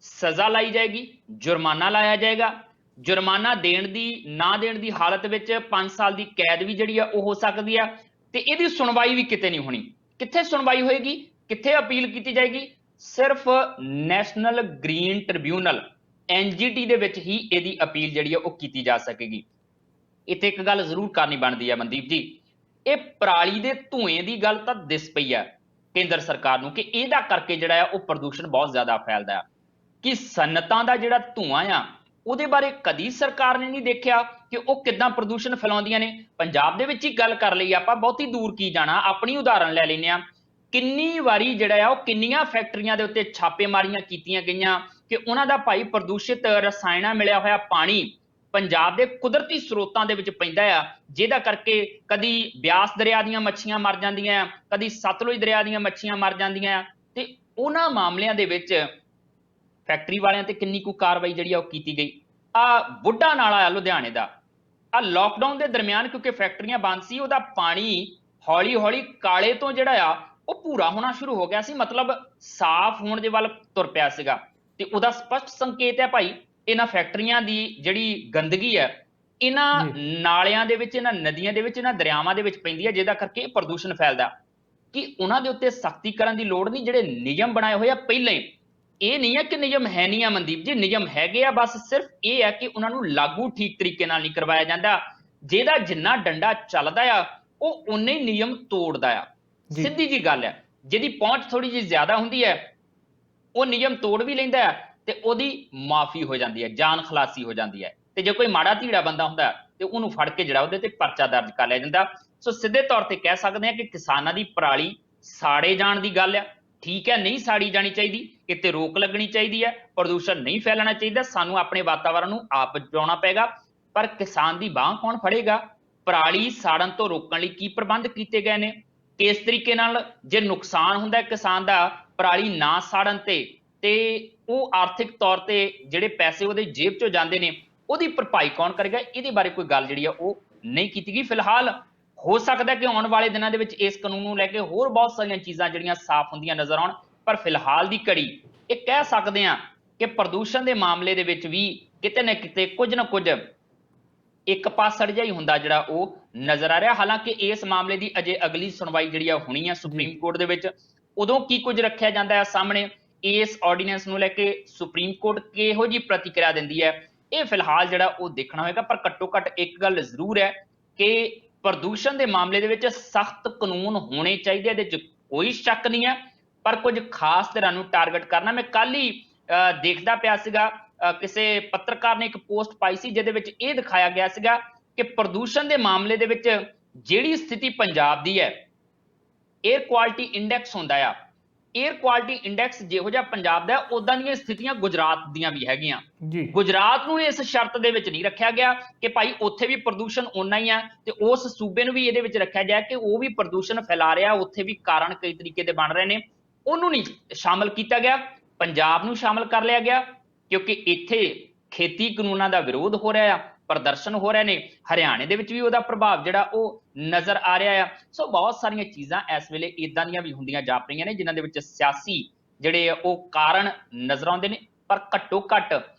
[SPEAKER 2] ਸਜ਼ਾ ਲਾਈ ਜਾਏਗੀ, ਜੁਰਮਾਨਾ ਲਾਇਆ ਜਾਏਗਾ। ਜੁਰਮਾਨਾ ਦੇਣ ਦੀ ਨਾ ਦੇਣ ਦੀ ਹਾਲਤ ਵਿੱਚ 5 ਸਾਲ ਦੀ ਕੈਦ ਵੀ ਜਿਹੜੀ ਆ ਉਹ ਹੋ ਸਕਦੀ ਆ, ਤੇ ਇਹਦੀ ਸੁਣਵਾਈ ਵੀ ਕਿਤੇ ਨਹੀਂ ਹੋਣੀ। ਕਿੱਥੇ ਸੁਣਵਾਈ ਹੋਏਗੀ? ਕਿੱਥੇ ਅਪੀਲ ਕੀਤੀ ਜਾਏਗੀ? ਸਿਰਫ ਨੈਸ਼ਨਲ ਗ੍ਰੀਨ ਟ੍ਰਿਬਿਊਨਲ NGT ਦੇ ਵਿੱਚ ਹੀ ਇਹਦੀ ਅਪੀਲ ਜਿਹੜੀ ਆ ਉਹ ਕੀਤੀ ਜਾ ਸਕੇਗੀ। ਇੱਥੇ ਇੱਕ ਗੱਲ ਜ਼ਰੂਰ ਕਰਨੀ ਬਣਦੀ ਹੈ ਮਨਦੀਪ ਜੀ, ਇਹ ਪਰਾਲੀ ਦੇ ਧੂਏਂ ਦੀ ਗੱਲ ਤਾਂ ਦਿਸ ਪਈ ਹੈ ਕੇਂਦਰ ਸਰਕਾਰ ਨੂੰ ਕਿ ਇਹਦਾ ਕਰਕੇ ਜਿਹੜਾ ਆ ਉਹ ਪ੍ਰਦੂਸ਼ਣ ਬਹੁਤ ਜ਼ਿਆਦਾ ਫੈਲਦਾ। ਕਿ ਸਨਅਤਾਂ ਦਾ ਜਿਹੜਾ ਧੂਆਂ ਆ ਉਹਦੇ ਬਾਰੇ ਕਦੀ ਸਰਕਾਰ ਨੇ ਨਹੀਂ ਦੇਖਿਆ ਕਿ ਉਹ ਕਿੱਦਾਂ ਪ੍ਰਦੂਸ਼ਣ ਫੈਲਾਉਂਦੀਆਂ ਨੇ। ਪੰਜਾਬ ਦੇ ਵਿੱਚ ਹੀ ਗੱਲ ਕਰ ਲਈ ਆਪਾਂ, ਬਹੁਤੀ ਦੂਰ ਕੀ ਜਾਣਾ, ਆਪਣੀ ਉਦਾਹਰਣ ਲੈ ਲੈਂਦੇ ਹਾਂ। ਕਿੰਨੀ ਵਾਰੀ ਜਿਹੜਾ ਆ ਉਹ ਕਿੰਨੀਆਂ ਫੈਕਟਰੀਆਂ ਦੇ ਉੱਤੇ ਛਾਪੇਮਾਰੀਆਂ ਕੀਤੀਆਂ ਗਈਆਂ ਕਿ ਉਹਨਾਂ ਦਾ ਭਾਈ ਪ੍ਰਦੂਸ਼ਿਤ ਰਸਾਇਣਾ ਮਿਲਿਆ ਹੋਇਆ ਪਾਣੀ ਪੰਜਾਬ ਦੇ ਕੁਦਰਤੀ ਸਰੋਤਾਂ ਦੇ ਵਿੱਚ ਪੈਂਦਾ ਆ, ਜਿਹਦਾ ਕਰਕੇ ਕਦੀ ਬਿਆਸ ਦਰਿਆ ਦੀਆਂ ਮੱਛੀਆਂ ਮਰ ਜਾਂਦੀਆਂ, ਕਦੀ ਸਤਲੁਜ ਦਰਿਆ ਦੀਆਂ ਮੱਛੀਆਂ ਮਰ ਜਾਂਦੀਆਂ। ਤੇ ਉਹਨਾਂ ਮਾਮਲਿਆਂ ਦੇ ਵਿੱਚ ਫੈਕਟਰੀ ਵਾਲਿਆਂ ਤੇ ਕਿੰਨੀ ਕੁ ਕਾਰਵਾਈ ਜਿਹੜੀ ਆ ਉਹ ਕੀਤੀ ਗਈ। ਆ ਬੁੱਢਾ ਨਾਲਾ ਆ ਲੁਧਿਆਣੇ ਦਾ, ਆ ਲੋਕਡਾਊਨ ਦੇ ਦਰਮਿਆਨ ਕਿਉਂਕਿ ਫੈਕਟਰੀਆਂ ਬੰਦ ਸੀ, ਉਹਦਾ ਪਾਣੀ ਹੌਲੀ ਹੌਲੀ ਕਾਲੇ ਤੋਂ ਜਿਹੜਾ ਆ ਉਹ ਭੂਰਾ ਹੋਣਾ ਸ਼ੁਰੂ ਹੋ ਗਿਆ ਸੀ, ਮਤਲਬ ਸਾਫ਼ ਹੋਣ ਦੇ ਵੱਲ ਤੁਰ ਪਿਆ ਸੀਗਾ। ਤੇ ਉਹਦਾ ਸਪਸ਼ਟ ਸੰਕੇਤ ਹੈ ਭਾਈ ਇਹਨਾਂ ਫੈਕਟਰੀਆਂ ਦੀ ਜਿਹੜੀ ਗੰਦਗੀ ਹੈ ਇਹਨਾਂ ਨਾਲਿਆਂ ਦੇ ਵਿੱਚ, ਇਹਨਾਂ ਨਦੀਆਂ ਦੇ ਵਿੱਚ, ਇਹਨਾਂ ਦਰਿਆਵਾਂ ਦੇ ਵਿੱਚ ਪੈਂਦੀ ਹੈ, ਜਿਹਦਾ ਕਰਕੇ ਇਹ ਪ੍ਰਦੂਸ਼ਣ ਫੈਲਦਾ। ਕਿ ਉਹਨਾਂ ਦੇ ਉੱਤੇ ਸਖਤੀ ਕਰਨ ਦੀ ਲੋੜ ਨਹੀਂ, ਜਿਹੜੇ ਨਿਯਮ ਬਣਾਏ ਹੋਏ ਆ ਪਹਿਲਾਂ ਹੀ। ਇਹ ਨਹੀਂ ਹੈ ਕਿ ਨਿਯਮ ਹੈ ਨਹੀਂ ਆ ਮਨਦੀਪ ਜੀ, ਨਿਯਮ ਹੈਗੇ ਆ, ਬਸ ਸਿਰਫ ਇਹ ਹੈ ਕਿ ਉਹਨਾਂ ਨੂੰ ਲਾਗੂ ਠੀਕ ਤਰੀਕੇ ਨਾਲ ਨਹੀਂ ਕਰਵਾਇਆ ਜਾਂਦਾ। ਜਿਹਦਾ ਜਿੰਨਾ ਡੰਡਾ ਚੱਲਦਾ ਆ ਉਹ ਉਨੇ ਹੀ ਨਿਯਮ ਤੋੜਦਾ ਆ। ਸਿੱਧੀ ਜੀ ਗੱਲ ਹੈ, ਜਿਹਦੀ ਪਹੁੰਚ ਥੋੜੀ ਜਿਹੀ ਜ਼ਿਆਦਾ ਹੁੰਦੀ ਹੈ ਉਹ ਨਿਯਮ ਤੋੜ ਵੀ ਲੈਂਦਾ ਹੈ ਤੇ ਉਹਦੀ ਮਾਫੀ ਹੋ ਜਾਂਦੀ ਹੈ, ਜਾਨ ਖਲਾਸੀ ਹੋ ਜਾਂਦੀ ਹੈ। ਤੇ ਜੇ ਕੋਈ ਮਾੜਾ ਧੀੜਾ ਬੰਦਾ ਹੁੰਦਾ ਤੇ ਉਹਨੂੰ ਫੜ ਕੇ ਜਿਹੜਾ ਉਹਦੇ ਤੇ ਪਰਚਾ ਦਰਜ ਕਰ ਲਿਆ ਜਾਂਦਾ। ਸੋ ਸਿੱਧੇ ਤੌਰ ਤੇ ਕਹਿ ਸਕਦੇ ਹਾਂ ਕਿ ਕਿਸਾਨਾਂ ਦੀ ਪਰਾਲੀ ਸਾੜੇ ਜਾਣ ਦੀ ਗੱਲ ਆ, ਠੀਕ ਹੈ, ਨਹੀਂ ਸਾੜੀ ਜਾਣੀ ਚਾਹੀਦੀ, ਇੱਥੇ ਰੋਕ ਲੱਗਣੀ ਚਾਹੀਦੀ ਹੈ, ਪ੍ਰਦੂਸ਼ਣ ਨਹੀਂ ਫੈਲਣਾ ਚਾਹੀਦਾ, ਸਾਨੂੰ ਆਪਣੇ ਵਾਤਾਵਰਣ ਨੂੰ ਆਪ ਬਚਾਉਣਾ ਪਏਗਾ। ਪਰ ਕਿਸਾਨ ਦੀ ਬਾਂਹ ਕੌਣ ਫੜੇਗਾ? ਪਰਾਲੀ ਸਾੜਨ ਤੋਂ ਰੋਕਣ ਲਈ ਕੀ ਪ੍ਰਬੰਧ ਕੀਤੇ ਗਏ ਨੇ? ਕਿਸ ਤਰੀਕੇ ਨਾਲ ਜੇ ਨੁਕਸਾਨ ਹੁੰਦਾ ਕਿਸਾਨ ਦਾ ਪਰਾਲੀ ਨਾ ਸਾੜਨ ਤੇ ਉਹ ਆਰਥਿਕ ਤੌਰ ਤੇ ਜਿਹੜੇ ਪੈਸੇ ਉਹਦੇ ਜੇਬ ਚੋਂ ਜਾਂਦੇ ਨੇ ਉਹਦੀ ਭਰਪਾਈ ਕੌਣ ਕਰੇਗਾ? ਇਹਦੇ ਬਾਰੇ ਕੋਈ ਗੱਲ ਜਿਹੜੀ ਆ ਉਹ ਨਹੀਂ ਕੀਤੀ ਗਈ। ਫਿਲਹਾਲ ਹੋ ਸਕਦਾ ਕਿ ਆਉਣ ਵਾਲੇ ਦਿਨਾਂ ਦੇ ਵਿੱਚ ਇਸ ਕਾਨੂੰਨ ਨੂੰ ਲੈ ਕੇ ਹੋਰ ਬਹੁਤ ਸਾਰੀਆਂ ਚੀਜ਼ਾਂ ਜਿਹੜੀਆਂ ਸਾਫ਼ ਹੁੰਦੀਆਂ ਨਜ਼ਰ ਆਉਣ, ਪਰ ਫਿਲਹਾਲ ਦੀ ਘੜੀ ਇਹ ਕਹਿ ਸਕਦੇ ਹਾਂ ਕਿ ਪ੍ਰਦੂਸ਼ਣ ਦੇ ਮਾਮਲੇ ਦੇ ਵਿੱਚ ਵੀ ਕਿਤੇ ਨਾ ਕਿਤੇ ਕੁਝ ਨਾ ਕੁਝ ਇੱਕ ਪਾਸੜ ਜਿਹਾ ਹੀ ਹੁੰਦਾ ਜਿਹੜਾ ਉਹ ਨਜ਼ਰ ਆ ਰਿਹਾ। ਹਾਲਾਂਕਿ ਇਸ ਮਾਮਲੇ ਦੀ ਅਜੇ ਅਗਲੀ ਸੁਣਵਾਈ ਜਿਹੜੀ ਆ ਹੋਣੀ ਆ ਸੁਪਰੀਮ ਕੋਰਟ ਦੇ ਵਿੱਚ। ਉਦੋਂ ਕੀ ਕੁਝ ਰੱਖਿਆ ਜਾਂਦਾ ਹੈ ਸਾਹਮਣੇ, ਇਸ ਆਰਡੀਨੈਂਸ ਨੂੰ ਲੈ ਕੇ ਸੁਪਰੀਮ ਕੋਰਟ ਕਿਹੋ ਜਿਹੀ ਪ੍ਰਤੀਕਿਰਿਆ ਦਿੰਦੀ ਹੈ, ਇਹ ਫਿਲਹਾਲ ਜਿਹੜਾ ਉਹ ਦੇਖਣਾ ਹੋਏਗਾ। ਪਰ ਘੱਟੋ ਘੱਟ ਇੱਕ ਗੱਲ ਜ਼ਰੂਰ ਹੈ ਕਿ ਪ੍ਰਦੂਸ਼ਣ ਦੇ ਮਾਮਲੇ ਦੇ ਵਿੱਚ ਸਖਤ ਕਾਨੂੰਨ ਹੋਣੇ ਚਾਹੀਦੇ, ਇਹਦੇ 'ਚ ਕੋਈ ਸ਼ੱਕ ਨਹੀਂ ਹੈ। ਪਰ ਕੁਝ ਖਾਸ ਤਰ੍ਹਾਂ ਨੂੰ ਟਾਰਗੇਟ ਕਰਨਾ, ਮੈਂ ਕੱਲ ਹੀ ਦੇਖਦਾ ਪਿਆ ਸੀਗਾ, ਕਿਸੇ ਪੱਤਰਕਾਰ ਨੇ ਇੱਕ ਪੋਸਟ ਪਾਈ ਸੀ ਜਿਹਦੇ ਵਿੱਚ ਇਹ ਦਿਖਾਇਆ ਗਿਆ ਸੀਗਾ ਕਿ ਪ੍ਰਦੂਸ਼ਣ ਦੇ ਮਾਮਲੇ ਦੇ ਵਿੱਚ ਜਿਹੜੀ ਸਥਿਤੀ ਪੰਜਾਬ ਦੀ ਹੈ, 에ਅਰ ਕੁਆਲਿਟੀ ਇੰਡੈਕਸ ਹੁੰਦਾ ਆ, 에ਅਰ ਕੁਆਲਿਟੀ ਇੰਡੈਕਸ ਜਿਹੋ ਜਿਹਾ ਪੰਜਾਬ ਦਾ, ਉਦਾਂ ਦੀਆਂ ਸਥਿਤੀਆਂ ਗੁਜਰਾਤ ਦੀਆਂ ਵੀ ਹੈਗੀਆਂ
[SPEAKER 1] ਜੀ।
[SPEAKER 2] ਗੁਜਰਾਤ ਨੂੰ ਇਸ ਸ਼ਰਤ ਦੇ ਵਿੱਚ ਨਹੀਂ ਰੱਖਿਆ ਗਿਆ ਕਿ ਭਾਈ ਉੱਥੇ ਵੀ ਪ੍ਰਦੂਸ਼ਣ ਓਨਾ ਹੀ ਆ, ਤੇ ਉਸ ਸੂਬੇ ਨੂੰ ਵੀ ਇਹਦੇ ਵਿੱਚ ਰੱਖਿਆ ਗਿਆ ਕਿ ਉਹ ਵੀ ਪ੍ਰਦੂਸ਼ਣ ਫੈਲਾ ਰਿਹਾ, ਉੱਥੇ ਵੀ ਕਾਰਨ ਕਈ ਤਰੀਕੇ ਦੇ ਬਣ ਰਹੇ ਨੇ, ਉਹਨੂੰ ਨਹੀਂ ਸ਼ਾਮਲ ਕੀਤਾ ਗਿਆ। ਪੰਜਾਬ ਨੂੰ ਸ਼ਾਮਲ ਕਰ ਲਿਆ ਗਿਆ ਕਿਉਂਕਿ ਇੱਥੇ ਖੇਤੀ ਕਾਨੂੰਨਾਂ ਦਾ ਵਿਰੋਧ ਹੋ ਰਿਹਾ ਆ, ਪ੍ਰਦਰਸ਼ਨ ਹੋ ਰਹੇ ਨੇ, ਹਰਿਆਣੇ ਦੇ ਵਿੱਚ ਵੀ ਉਹਦਾ ਪ੍ਰਭਾਵ ਜਿਹੜਾ ਉਹ ਨਜ਼ਰ ਆ ਰਿਹਾ ਆ। ਸੋ ਬਹੁਤ ਸਾਰੀਆਂ ਚੀਜ਼ਾਂ ਇਸ ਵੇਲੇ ਇਦਾਂ ਦੀਆਂ ਵੀ ਹੁੰਦੀਆਂ ਜਾਪਦੀਆਂ ਨੇ ਜਿਨ੍ਹਾਂ ਦੇ ਵਿੱਚ ਸਿਆਸੀ ਜਿਹੜੇ ਉਹ ਕਾਰਨ ਨਜ਼ਰ ਆਉਂਦੇ ਨੇ। ਪਰ ਘੱਟੋ ਘੱਟ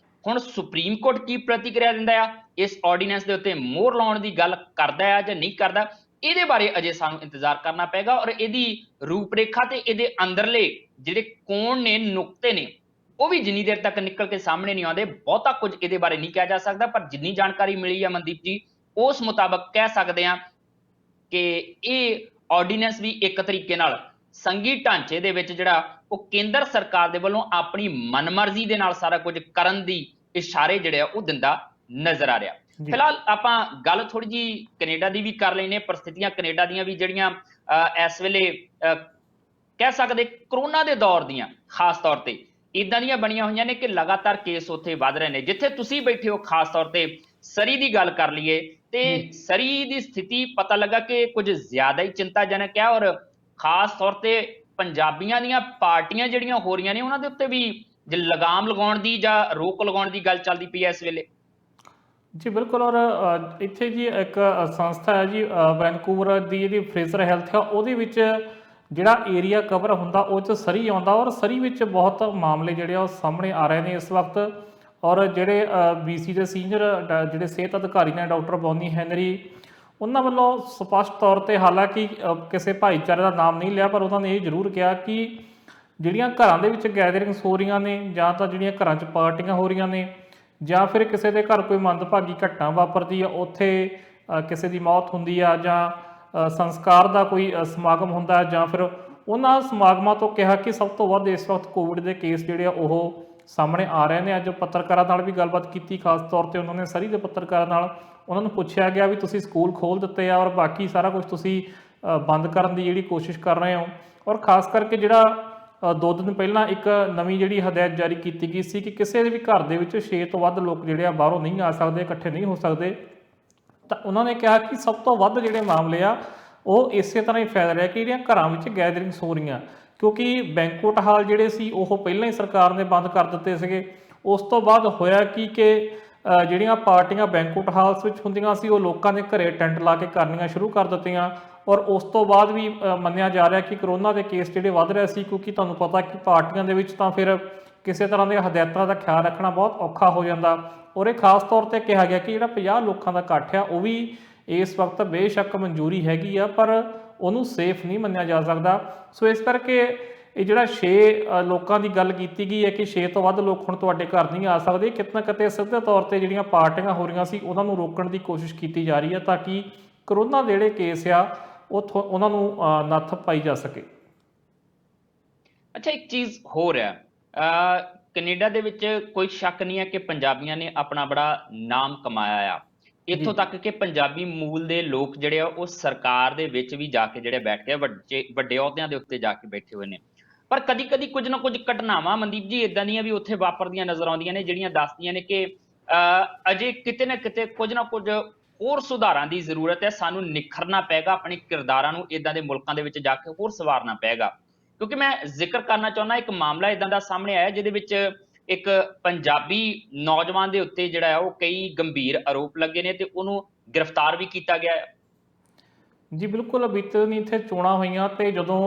[SPEAKER 2] ਹੁਣ ਸੁਪਰੀਮ ਕੋਰਟ ਕੀ ਪ੍ਰਤੀਕਿਰਿਆ ਦਿੰਦਾ ਆ, ਇਸ ਆਰਡੀਨੈਂਸ ਦੇ ਉੱਤੇ ਮੋਹਰ ਲਾਉਣ ਦੀ ਗੱਲ ਕਰਦਾ ਆ ਜਾਂ ਨਹੀਂ ਕਰਦਾ, ਇਹਦੇ ਬਾਰੇ ਅਜੇ ਸਾਨੂੰ ਇੰਤਜ਼ਾਰ ਕਰਨਾ ਪਏਗਾ। ਔਰ ਇਹਦੀ ਰੂਪਰੇਖਾ ਤੇ ਇਹਦੇ ਅੰਦਰਲੇ ਜਿਹੜੇ ਕੋਣ ਨੇ, ਨੁਕਤੇ ਨੇ, ਉਹ ਵੀ ਜਿੰਨੀ ਦੇਰ ਤੱਕ ਨਿਕਲ ਕੇ ਸਾਹਮਣੇ ਨਹੀਂ ਆਉਂਦੇ, ਬਹੁਤਾ ਕੁਝ ਇਹਦੇ ਬਾਰੇ ਨਹੀਂ ਕਿਹਾ ਜਾ ਸਕਦਾ। ਪਰ ਜਿੰਨੀ ਜਾਣਕਾਰੀ ਮਿਲੀ ਹੈ ਮਨਦੀਪ ਜੀ, ਉਸ ਮੁਤਾਬਕ ਕਹਿ ਸਕਦੇ ਹਾਂ ਕਿ ਇਹ ਆਰਡੀਨੈਂਸ ਵੀ ਇੱਕ ਤਰੀਕੇ ਨਾਲ ਸੰਘੀ ਢਾਂਚੇ ਦੇ ਵਿੱਚ ਜਿਹੜਾ ਉਹ ਕੇਂਦਰ ਸਰਕਾਰ ਦੇ ਵੱਲੋਂ ਆਪਣੀ ਮਨਮਰਜ਼ੀ ਦੇ ਨਾਲ ਸਾਰਾ ਕੁਝ ਕਰਨ ਦੀ ਇਸ਼ਾਰੇ ਜਿਹੜੇ ਆ ਉਹ ਦਿੰਦਾ ਨਜ਼ਰ ਆ ਰਿਹਾ। ਫਿਲਹਾਲ ਆਪਾਂ ਗੱਲ ਥੋੜੀ ਜੀ ਕੈਨੇਡਾ ਦੀ ਵੀ ਕਰ ਲੈਨੇ, ਪ੍ਰਸਥਿਤੀਆਂ ਕੈਨੇਡਾ ਦੀਆਂ ਵੀ ਜਿਹੜੀਆਂ ਇਸ ਵੇਲੇ ਕਹਿ ਸਕਦੇ ਕਰੋਨਾ ਦੇ ਦੌਰ ਦੀਆਂ ਖਾਸ ਤੌਰ ਤੇ ਇਦਾਂ ਦੀਆਂ ਬਣੀਆਂ ਹੋਈਆਂ ਨੇ ਕਿ ਲਗਾਤਾਰ ਕੇਸ ਉੱਥੇ ਵੱਧ ਰਹੇ ਨੇ। ਜਿੱਥੇ ਤੁਸੀਂ ਬੈਠੇ ਹੋ, ਖਾਸ ਤੌਰ ਤੇ ਸਰੀ ਦੀ ਗੱਲ ਕਰ ਲਈਏ ਤੇ ਸਰੀ ਦੀ ਸਥਿਤੀ ਪਤਾ ਲੱਗਾ ਕਿ ਕੁਝ ਜ਼ਿਆਦਾ ਹੀ ਚਿੰਤਾਜਨਕ ਹੈ। ਔਰ ਖਾਸ ਤੌਰ ਤੇ ਪੰਜਾਬੀਆਂ ਦੀਆਂ ਪਾਰਟੀਆਂ ਜਿਹੜੀਆਂ ਹੋ ਰਹੀਆਂ ਨੇ ਉਹਨਾਂ ਦੇ ਉੱਤੇ ਵੀ ਲਗਾਮ ਲਗਾਉਣ ਦੀ ਜਾਂ ਰੋਕ ਲਗਾਉਣ ਦੀ ਗੱਲ ਚੱਲਦੀ ਪਈ ਹੈ ਇਸ ਵੇਲੇ।
[SPEAKER 1] ਜੀ ਬਿਲਕੁਲ। ਔਰ ਇੱਥੇ ਜੀ ਇੱਕ ਸੰਸਥਾ ਹੈ ਜੀ ਵੈਨਕੂਵਰ ਦੀ, ਜਿਹੜੀ ਫਰੇਜ਼ਰ ਹੈਲਥ ਆ, ਉਹਦੇ ਵਿੱਚ ਜਿਹੜਾ ਏਰੀਆ ਕਵਰ ਹੁੰਦਾ ਉਹ 'ਚ ਸਰੀ ਆਉਂਦਾ। ਔਰ ਸਰੀ ਵਿੱਚ ਬਹੁਤ ਮਾਮਲੇ ਜਿਹੜੇ ਆ ਉਹ ਸਾਹਮਣੇ ਆ ਰਹੇ ਨੇ ਇਸ ਵਕਤ। ਔਰ ਜਿਹੜੇ BC ਦੇ ਸੀਨੀਅਰ ਜਿਹੜੇ ਸਿਹਤ ਅਧਿਕਾਰੀ ਨੇ, ਡਾਕਟਰ ਬੌਨੀ ਹੈਨਰੀ, ਉਹਨਾਂ ਵੱਲੋਂ ਸਪਸ਼ਟ ਤੌਰ ਤੇ, ਹਾਲਾਂਕਿ ਕਿਸੇ ਭਾਈਚਾਰੇ ਦਾ ਨਾਮ ਨਹੀਂ ਲਿਆ, ਪਰ ਉਹਨਾਂ ਨੇ ਇਹ ਜ਼ਰੂਰ ਕਿਹਾ ਕਿ ਜਿਹੜੀਆਂ ਘਰਾਂ ਦੇ ਵਿੱਚ ਗੈਦਰਿੰਗਸ ਹੋ ਰਹੀਆਂ ਨੇ, ਜਾਂ ਤਾਂ ਜਿਹੜੀਆਂ ਘਰਾਂ 'ਚ ਪਾਰਟੀਆਂ ਹੋ ਰਹੀਆਂ ਨੇ, ਜਾਂ ਫਿਰ ਕਿਸੇ ਦੇ ਘਰ ਕੋਈ ਮੰਦਭਾਗੀ ਘਟਨਾ ਵਾਪਰਦੀ ਆ, ਉੱਥੇ ਕਿਸੇ ਦੀ ਮੌਤ ਹੁੰਦੀ ਆ, ਜਾਂ ਸੰਸਕਾਰ ਦਾ ਕੋਈ ਸਮਾਗਮ ਹੁੰਦਾ, ਜਾਂ ਫਿਰ ਉਹਨਾਂ ਸਮਾਗਮਾਂ ਤੋਂ ਕਿਹਾ ਕਿ ਸਭ ਤੋਂ ਵੱਧ ਇਸ ਵਕਤ ਕੋਵਿਡ ਦੇ ਕੇਸ ਜਿਹੜੇ ਆ ਉਹ ਸਾਹਮਣੇ ਆ ਰਹੇ ਨੇ। ਅੱਜ ਪੱਤਰਕਾਰਾਂ ਨਾਲ ਵੀ ਗੱਲਬਾਤ ਕੀਤੀ, ਖਾਸ ਤੌਰ ਤੇ ਉਹਨਾਂ ਨੇ ਸਰੀ ਦੇ ਪੱਤਰਕਾਰਾਂ ਨਾਲ, ਉਹਨਾਂ ਨੂੰ ਪੁੱਛਿਆ ਗਿਆ ਵੀ ਤੁਸੀਂ ਸਕੂਲ ਖੋਲ੍ਹ ਦਿੱਤੇ ਆ ਔਰ ਬਾਕੀ ਸਾਰਾ ਕੁਝ ਤੁਸੀਂ ਬੰਦ ਕਰਨ ਦੀ ਜਿਹੜੀ ਕੋਸ਼ਿਸ਼ ਕਰ ਰਹੇ ਹੋ। ਔਰ ਖਾਸ ਕਰਕੇ ਜਿਹੜਾ 2 ਦਿਨ ਪਹਿਲਾਂ ਇੱਕ ਨਵੀਂ ਜਿਹੜੀ ਹਦਾਇਤ ਜਾਰੀ ਕੀਤੀ ਗਈ ਸੀ ਕਿ ਕਿਸੇ ਵੀ ਘਰ ਦੇ ਵਿੱਚ 6 ਤੋਂ ਵੱਧ ਲੋਕ ਜਿਹੜੇ ਆ ਬਾਹਰੋਂ ਨਹੀਂ ਆ ਸਕਦੇ, ਇਕੱਠੇ ਨਹੀਂ ਹੋ ਸਕਦੇ। ਤਾਂ ਉਹਨਾਂ ਨੇ ਕਿਹਾ ਕਿ ਸਭ ਤੋਂ ਵੱਧ ਜਿਹੜੇ ਮਾਮਲੇ ਆ ਉਹ ਇਸੇ ਤਰ੍ਹਾਂ ਹੀ ਫੈਲ ਰਿਹਾ ਕਿ ਜਿਹੜੀਆਂ ਘਰਾਂ ਵਿੱਚ ਗੈਦਰਿੰਗਸ ਹੋ ਰਹੀਆਂ, ਕਿਉਂਕਿ ਬੈਂਕੁਏਟ ਹਾਲ ਜਿਹੜੇ ਸੀ ਉਹ ਪਹਿਲਾਂ ਹੀ ਸਰਕਾਰ ਨੇ ਬੰਦ ਕਰ ਦਿੱਤੇ ਸੀਗੇ। ਉਸ ਤੋਂ ਬਾਅਦ ਹੋਇਆ ਕਿ ਜਿਹੜੀਆਂ ਪਾਰਟੀਆਂ ਬੈਂਕੁਏਟ ਹਾਲਸ ਵਿੱਚ ਹੁੰਦੀਆਂ ਸੀ ਉਹ ਲੋਕਾਂ ਦੇ ਘਰੇ ਟੈਂਟ ਲਾ ਕੇ ਕਰਨੀਆਂ ਸ਼ੁਰੂ ਕਰ ਦਿੱਤੀਆਂ। ਔਰ ਉਸ ਤੋਂ ਬਾਅਦ ਵੀ ਮੰਨਿਆ ਜਾ ਰਿਹਾ ਕਿ ਕਰੋਨਾ ਦੇ ਕੇਸ ਜਿਹੜੇ ਵੱਧ ਰਹੇ ਸੀ, ਕਿਉਂਕਿ ਤੁਹਾਨੂੰ ਪਤਾ ਕਿ ਪਾਰਟੀਆਂ ਦੇ ਵਿੱਚ ਤਾਂ ਫਿਰ ਕਿਸੇ ਤਰ੍ਹਾਂ ਦੀਆਂ ਹਦਾਇਤਾਂ ਦਾ ਖਿਆਲ ਰੱਖਣਾ ਬਹੁਤ ਔਖਾ ਹੋ ਜਾਂਦਾ। ਔਰ ਇਹ ਖਾਸ ਤੌਰ ਤੇ ਕਿਹਾ ਗਿਆ ਕਿ ਜਿਹੜਾ 50 ਲੋਕਾਂ ਦਾ ਇਕੱਠ ਆ ਉਹ ਵੀ ਇਸ ਵਕਤ ਬੇਸ਼ੱਕ ਮਨਜ਼ੂਰੀ ਹੈਗੀ ਆ, ਪਰ ਉਹਨੂੰ ਸੇਫ ਨਹੀਂ ਮੰਨਿਆ ਜਾ ਸਕਦਾ। ਸੋ ਇਸ ਕਰਕੇ ਇਹ ਜਿਹੜਾ 6 ਲੋਕਾਂ ਦੀ ਗੱਲ ਕੀਤੀ ਗਈ ਹੈ ਕਿ 6 ਤੋਂ ਵੱਧ ਲੋਕ ਹੁਣ ਤੁਹਾਡੇ ਘਰ ਨਹੀਂ ਆ ਸਕਦੇ, ਕਿਤੇ ਨਾ ਕਿਤੇ ਸਿੱਧੇ ਤੌਰ ਤੇ ਜਿਹੜੀਆਂ ਪਾਰਟੀਆਂ ਹੋ ਰਹੀਆਂ ਸੀ ਉਹਨਾਂ ਨੂੰ ਰੋਕਣ ਦੀ ਕੋਸ਼ਿਸ਼ ਕੀਤੀ ਜਾ ਰਹੀ ਹੈ ਤਾਂ ਕਿ ਕਰੋਨਾ ਦੇ ਜਿਹੜੇ ਕੇਸ ਆ ਉਹਨਾਂ ਨੂੰ ਨੱਥ ਪਾਈ ਜਾ ਸਕੇ।
[SPEAKER 2] ਅੱਛਾ, ਇੱਕ ਚੀਜ਼ ਹੋਰ ਹੈ, ਕੈਨੇਡਾ ਦੇ ਵਿੱਚ ਕੋਈ ਸ਼ੱਕ ਨਹੀਂ ਹੈ ਕਿ ਪੰਜਾਬੀਆਂ ਨੇ ਆਪਣਾ ਬੜਾ ਨਾਮ ਕਮਾਇਆ ਆ, ਇੱਥੋਂ ਤੱਕ ਕਿ ਪੰਜਾਬੀ ਮੂਲ ਦੇ ਲੋਕ ਜਿਹੜੇ ਆ ਉਹ ਸਰਕਾਰ ਦੇ ਵਿੱਚ ਵੀ ਜਾ ਕੇ ਜਿਹੜੇ ਬੈਠ ਕੇ ਵੱਡੇ ਅਹੁਦਿਆਂ ਦੇ ਉੱਤੇ ਜਾ ਕੇ ਬੈਠੇ ਹੋਏ ਨੇ। ਪਰ ਕਦੀ ਕਦੀ ਕੁਝ ਨਾ ਕੁਝ ਘਟਨਾਵਾਂ ਮਨਦੀਪ ਜੀ ਇਦਾਂ ਦੀਆਂ ਵੀ ਉੱਥੇ ਵਾਪਰਦੀਆਂ ਨਜ਼ਰ ਆਉਂਦੀਆਂ ਨੇ ਜਿਹੜੀਆਂ ਦੱਸਦੀਆਂ ਨੇ ਕਿ ਅਜੇ ਕਿਤੇ ਨਾ ਕਿਤੇ ਕੁਝ ਨਾ ਕੁਝ ਹੋਰ ਸੁਧਾਰਾਂ ਦੀ ਜ਼ਰੂਰਤ ਹੈ। ਸਾਨੂੰ ਨਿਖਰਨਾ ਪਏਗਾ, ਆਪਣੇ ਕਿਰਦਾਰਾਂ ਨੂੰ ਇਦਾਂ ਦੇ ਮੁਲਕਾਂ ਦੇ ਵਿੱਚ ਜਾ ਕੇ ਹੋਰ ਸਵਾਰਨਾ ਪਏਗਾ। ਕਿਉਂਕਿ ਮੈਂ ਜ਼ਿਕਰ ਕਰਨਾ ਚਾਹੁੰਦਾ, ਇੱਕ ਮਾਮਲਾ ਇਦਾਂ ਦਾ ਸਾਹਮਣੇ ਆਇਆ ਜਿਹਦੇ ਵਿੱਚ ਇੱਕ ਪੰਜਾਬੀ ਨੌਜਵਾਨ ਦੇ ਉੱਤੇ ਜਿਹੜਾ ਹੈ ਉਹ ਕਈ ਗੰਭੀਰ ਆਰੋਪ ਲੱਗੇ ਨੇ ਤੇ ਉਹਨੂੰ ਗ੍ਰਿਫਤਾਰ ਵੀ ਕੀਤਾ ਗਿਆ ਹੈ।
[SPEAKER 1] ਜੀ ਬਿਲਕੁਲ। ਬੀਤੇ ਦਿਨ ਇੱਥੇ ਚੋਣਾਂ ਹੋਈਆਂ ਤੇ ਜਦੋਂ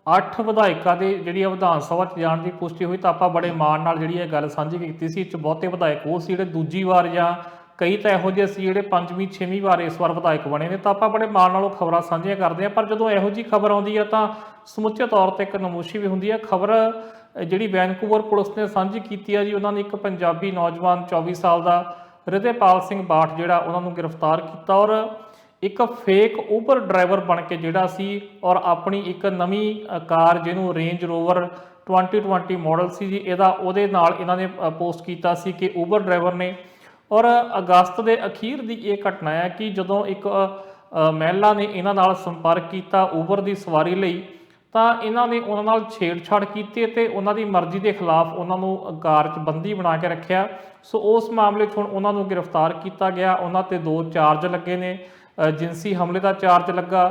[SPEAKER 1] 8 ਵਿਧਾਇਕਾਂ ਦੇ ਜਿਹੜੀ ਵਿਧਾਨ ਸਭਾ 'ਚ ਜਾਣ ਦੀ ਪੁਸ਼ਟੀ ਹੋਈ ਤਾਂ ਆਪਾਂ ਬੜੇ ਮਾਣ ਨਾਲ ਜਿਹੜੀ ਇਹ ਗੱਲ ਸਾਂਝੀ ਕੀਤੀ ਸੀ। ਇਹ 'ਚ ਬਹੁਤੇ ਵਿਧਾਇਕ ਉਹ ਸੀ ਜਿਹੜੇ ਦੂਜੀ ਵਾਰ ਜਾਂ ਕਈ ਤਾਂ ਇਹੋ ਜਿਹੇ ਸੀ ਜਿਹੜੇ 5ਵੀਂ 6ਵੀਂ ਵਾਰ ਇਸ ਵਾਰ ਵਿਧਾਇਕ ਬਣੇ ਨੇ, ਤਾਂ ਆਪਾਂ ਬੜੇ ਮਾਣ ਨਾਲ ਉਹ ਖਬਰਾਂ ਸਾਂਝੀਆਂ ਕਰਦੇ ਹਾਂ। ਪਰ ਜਦੋਂ ਇਹੋ ਜਿਹੀ ਖਬਰ ਆਉਂਦੀ ਹੈ ਤਾਂ ਸਮੁੱਚੇ ਤੌਰ ਤੇ ਇੱਕ ਨਮੋਸ਼ੀ ਵੀ ਹੁੰਦੀ ਹੈ। ਖਬਰ ਜਿਹੜੀ ਵੈਨਕੂਵਰ ਪੁਲਿਸ ਨੇ ਸਾਂਝੀ ਕੀਤੀ ਹੈ ਜੀ, ਉਹਨਾਂ ਨੇ ਇੱਕ ਪੰਜਾਬੀ ਨੌਜਵਾਨ 24 ਸਾਲ ਦਾ ਰਿਤੇਪਾਲ ਸਿੰਘ ਬਾਠ ਜਿਹੜਾ ਉਹਨਾਂ ਨੂੰ ਗ੍ਰਿਫਤਾਰ ਕੀਤਾ, ਔਰ ਇੱਕ ਫੇਕ ਉਬਰ ਡਰਾਈਵਰ ਬਣ ਕੇ ਜਿਹੜਾ ਸੀ ਔਰ ਆਪਣੀ ਇੱਕ ਨਵੀਂ ਕਾਰ ਜਿਹਨੂੰ ਰੇਂਜ ਰੋਵਰ 2020 ਮਾਡਲ ਸੀ ਜੀ, ਉਹਦੇ ਨਾਲ ਇਹਨਾਂ ਨੇ ਪੋਸਟ ਕੀਤਾ ਸੀ ਕਿ ਉਬਰ ਡਰਾਈਵਰ ਨੇ। ਔਰ ਅਗਸਤ ਦੇ ਅਖੀਰ ਦੀ ਇਹ ਘਟਨਾ ਹੈ ਕਿ ਜਦੋਂ ਇੱਕ ਮਹਿਲਾ ਨੇ ਇਹਨਾਂ ਨਾਲ ਸੰਪਰਕ ਕੀਤਾ ਉਬਰ ਦੀ ਸਵਾਰੀ ਲਈ, ਤਾਂ ਇਹਨਾਂ ਨੇ ਉਹਨਾਂ ਨਾਲ ਛੇੜਛਾੜ ਕੀਤੀ ਅਤੇ ਉਹਨਾਂ ਦੀ ਮਰਜ਼ੀ ਦੇ ਖਿਲਾਫ ਉਹਨਾਂ ਨੂੰ ਕਾਰ 'ਚ ਬੰਦੀ ਬਣਾ ਕੇ ਰੱਖਿਆ। ਸੋ ਉਸ ਮਾਮਲੇ 'ਚ ਹੁਣ ਉਹਨਾਂ ਨੂੰ ਗ੍ਰਿਫਤਾਰ ਕੀਤਾ ਗਿਆ। ਉਹਨਾਂ 'ਤੇ 2 ਚਾਰਜ ਲੱਗੇ ਨੇ, ਜਿਨਸੀ ਹਮਲੇ ਦਾ ਚਾਰਜ ਲੱਗਾ,